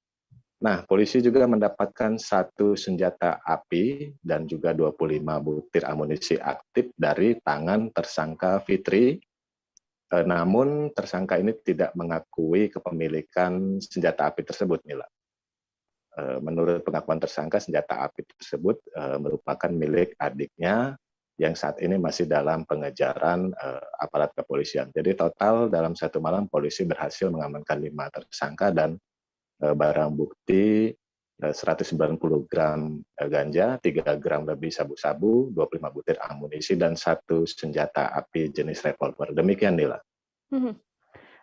S17: Nah, polisi juga mendapatkan 1 senjata api dan juga 25 butir amunisi aktif dari tangan tersangka Fitri. Namun, tersangka ini tidak mengakui kepemilikan senjata api tersebut, Mila. Menurut pengakuan tersangka, senjata api tersebut merupakan milik adiknya yang saat ini masih dalam pengejaran aparat kepolisian. Jadi total dalam 1 malam polisi berhasil mengamankan 5 tersangka dan barang bukti 190 gram ganja, 3 gram lebih sabu-sabu, 25 butir amunisi, dan 1 senjata api jenis revolver. Demikian, Nila.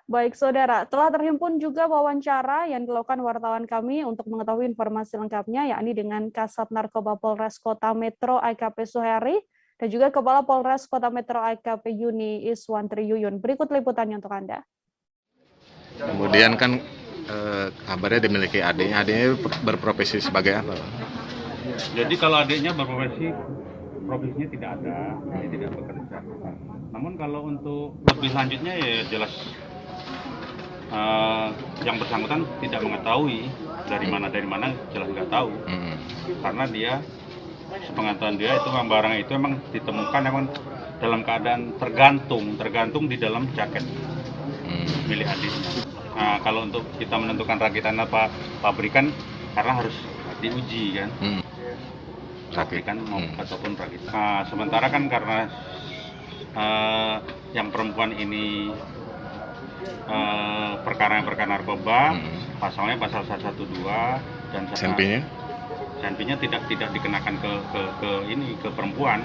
S1: Baik, Saudara. Telah terhimpun juga wawancara yang dilakukan wartawan kami untuk mengetahui informasi lengkapnya, yakni dengan Kasat Narkoba Polres Kota Metro AKP Suheri dan juga Kepala Polres Kota Metro AKP Yuni Iswantri Yuyun. Berikut liputannya untuk Anda.
S17: Kemudian kan kabarnya dimiliki adiknya. Adiknya berprofesi sebagai apa?
S15: Jadi kalau adiknya profesinya tidak ada, dia tidak bekerja. Namun kalau untuk lebih lanjutnya ya jelas yang bersangkutan tidak mengetahui dari mana jelas nggak tahu, karena dia sepengetahuan dia itu barang itu emang ditemukan emang dalam keadaan tergantung di dalam jaket milik adiknya. Nah, kalau untuk kita menentukan rakitan apa pabrikan, karena harus diuji kan, pabrikan ataupun rakitan. Nah, sementara kan karena yang perempuan ini perkara narkoba, pasalnya pasal 112 dan senpinya tidak dikenakan ke perempuan,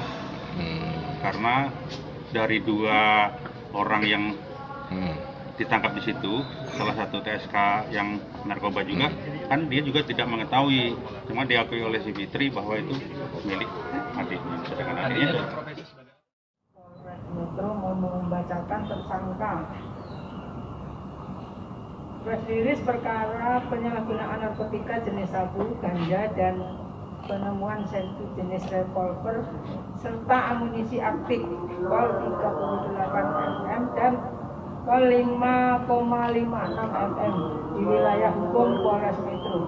S15: karena dari 2 orang yang ditangkap di situ, salah satu TSK yang narkoba juga, kan dia juga tidak mengetahui, cuma diakui oleh si Fitri bahwa itu milik adiknya, sedangkan adiknya
S3: Metro mau membacakan tersangka press release perkara penyalahgunaan narkotika jenis sabu, ganja, dan penemuan senpi jenis revolver serta amunisi aktif kol 38 mm dan kol 5,56 mm di wilayah hukum Polres Metro.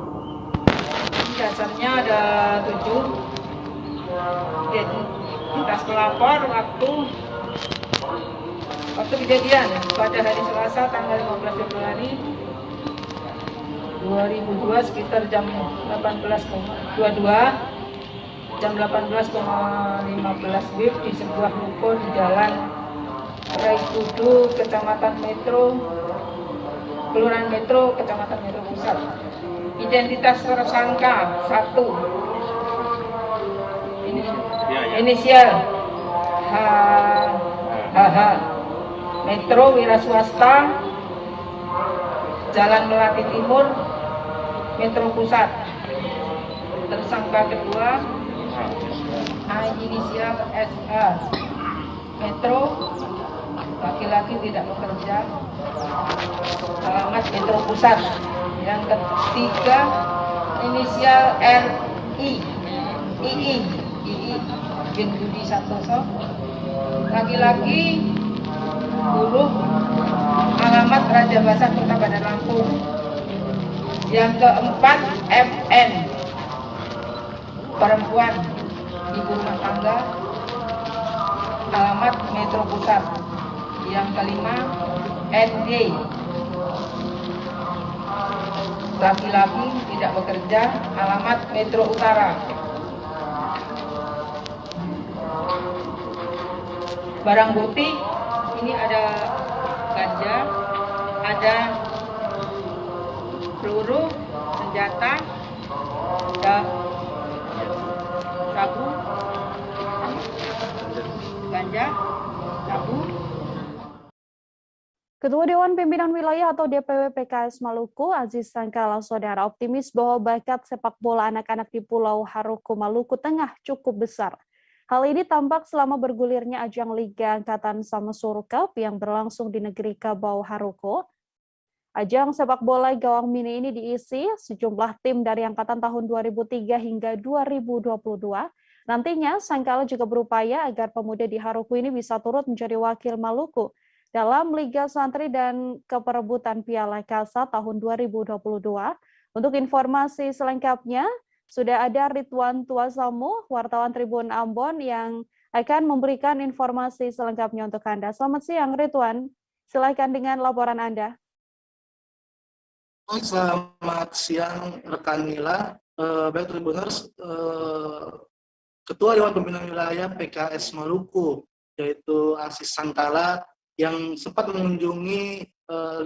S3: Dasarnya ada 7. Identitas pelapor waktu kejadian pada hari Selasa tanggal 15 Februari 2002 sekitar jam 18.22 jam 18,15 WIB di sebuah ruko di Jalan Raikudu, Kecamatan Metro, Kelurahan Metro, Kecamatan Metro Pusat. Identitas tersangka 1. Inisial HH, Metro Wira Swasta, Jalan Melati Timur, Metro Pusat. Tersangka kedua inisial SA, Metro, laki-laki tidak bekerja, alamat Metro Pusat. Yang ketiga inisial RI, II, Bin Budi Santoso, laki-laki, buruh, alamat Raja Basah, Kota Bandar Lampung. Yang keempat FN, perempuan, ibu rumah tangga, alamat Metro Pusat. Yang kelima ND, laki-laki tidak bekerja, alamat Metro Utara. Barang bukti ini ada ganja, ada peluru,
S18: senjata, sabu, ganja, sabu.
S1: Ketua Dewan Pimpinan Wilayah atau DPW PKS Maluku, Aziz Sangkala Saudara, optimis bahwa bakat sepak bola anak-anak di Pulau Haruku, Maluku Tengah cukup besar. Hal ini tampak selama bergulirnya ajang Liga Angkatan Samasuru Cup yang berlangsung di negeri Kabau Haruku. Ajang sepak bola gawang mini ini diisi sejumlah tim dari angkatan tahun 2003 hingga 2022. Nantinya, Sangkala juga berupaya agar pemuda di Haruku ini bisa turut menjadi wakil Maluku dalam Liga Santri dan Keperebutan Piala Kasat tahun 2022. Untuk informasi selengkapnya, sudah ada Ridwan Tuasamu, wartawan Tribun Ambon yang akan memberikan informasi selengkapnya untuk Anda. Selamat siang, Ridwan. Silakan dengan laporan Anda.
S2: Selamat siang, rekan Nila. Baik Tribuners, Ketua Dewan Pimpinan Wilayah PKS Maluku, yaitu Aziz Sangkala, yang sempat mengunjungi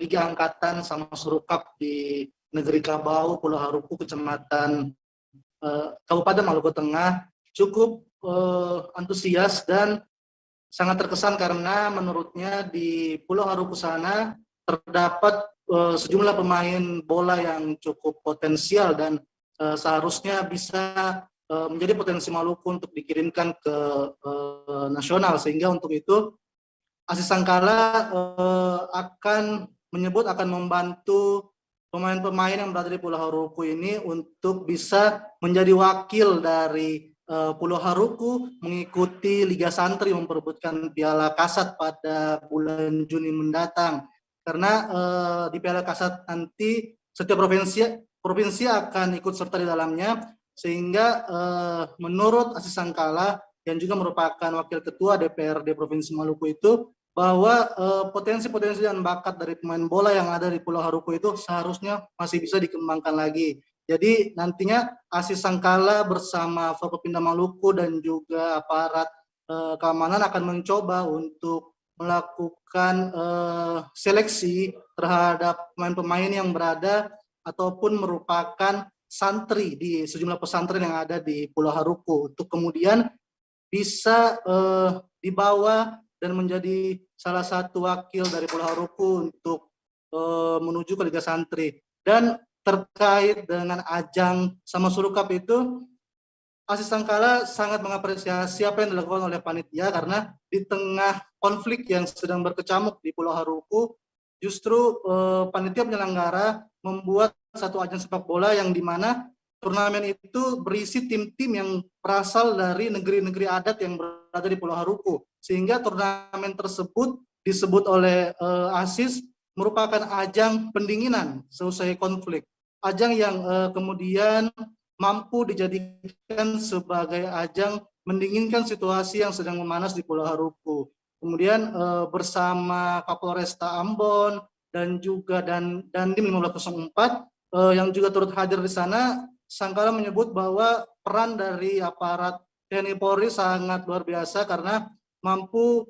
S2: Liga Angkatan Samasuru Cup di negeri Kabau, Pulau Haruku, Kecamatan Kabupaten Maluku Tengah, cukup antusias dan sangat terkesan karena menurutnya di Pulau Haruku sana terdapat sejumlah pemain bola yang cukup potensial dan seharusnya bisa menjadi potensi Maluku untuk dikirimkan ke nasional, sehingga untuk itu Aziz Sangkala akan membantu pemain-pemain yang berada di Pulau Haruku ini untuk bisa menjadi wakil dari Pulau Haruku mengikuti Liga Santri memperebutkan Piala Kasat pada bulan Juni mendatang. Karena di Piala Kasat nanti setiap provinsi akan ikut serta di dalamnya, sehingga menurut Aziz Sangkala yang juga merupakan wakil ketua DPRD Provinsi Maluku itu, bahwa potensi-potensi dan bakat dari pemain bola yang ada di Pulau Haruku itu seharusnya masih bisa dikembangkan lagi. Jadi nantinya Aziz Sangkala bersama Forkopimda Maluku dan juga aparat keamanan akan mencoba untuk melakukan seleksi terhadap pemain-pemain yang berada ataupun merupakan santri di sejumlah pesantren yang ada di Pulau Haruku, untuk kemudian bisa dibawa dan menjadi salah satu wakil dari Pulau Haruku untuk menuju ke Liga Santri. Dan terkait dengan ajang Samasuru Cup itu, Aziz Sangkala sangat mengapresiasi apa yang dilakukan oleh panitia, karena di tengah konflik yang sedang berkecamuk di Pulau Haruku, justru panitia penyelenggara membuat satu ajang sepak bola yang dimana turnamen itu berisi tim-tim yang berasal dari negeri-negeri adat yang berada di Pulau Haruku, sehingga turnamen tersebut disebut oleh Aziz merupakan ajang pendinginan seusai konflik, ajang yang kemudian mampu dijadikan sebagai ajang mendinginkan situasi yang sedang memanas di Pulau Haruku. Kemudian bersama Kapolresta Ambon dan juga Dandim 1504 yang juga turut hadir di sana, Sangkala menyebut bahwa peran dari aparat TNI Polri sangat luar biasa karena mampu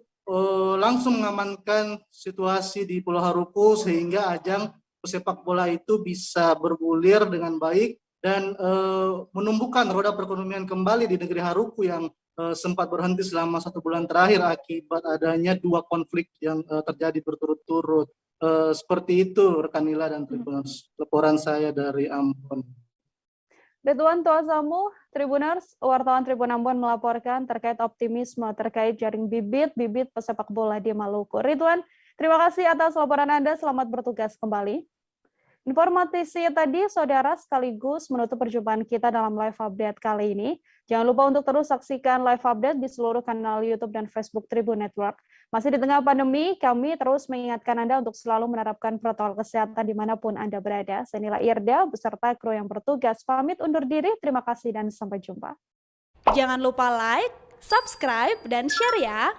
S2: langsung mengamankan situasi di Pulau Haruku sehingga ajang sepak bola itu bisa bergulir dengan baik dan menumbuhkan roda perekonomian kembali di negeri Haruku yang sempat berhenti selama 1 bulan terakhir akibat adanya 2 konflik yang terjadi berturut-turut. Seperti itu rekan Nila dan Tribuners, laporan saya dari Ambon.
S1: Ridwan Tuasamu, Tribuners, wartawan Tribun Ambon melaporkan terkait optimisme terkait jaring bibit pesepak bola di Maluku. Ridwan, terima kasih atas laporan Anda, selamat bertugas kembali. Informasi tadi, saudara, sekaligus menutup perjumpaan kita dalam live update kali ini. Jangan lupa untuk terus saksikan live update di seluruh kanal YouTube dan Facebook Tribun Network. Masih di tengah pandemi, kami terus mengingatkan Anda untuk selalu menerapkan protokol kesehatan dimanapun Anda berada. Saya Nila Irda, beserta kru yang bertugas, pamit undur diri. Terima kasih dan sampai jumpa.
S19: Jangan lupa like, subscribe, dan share ya!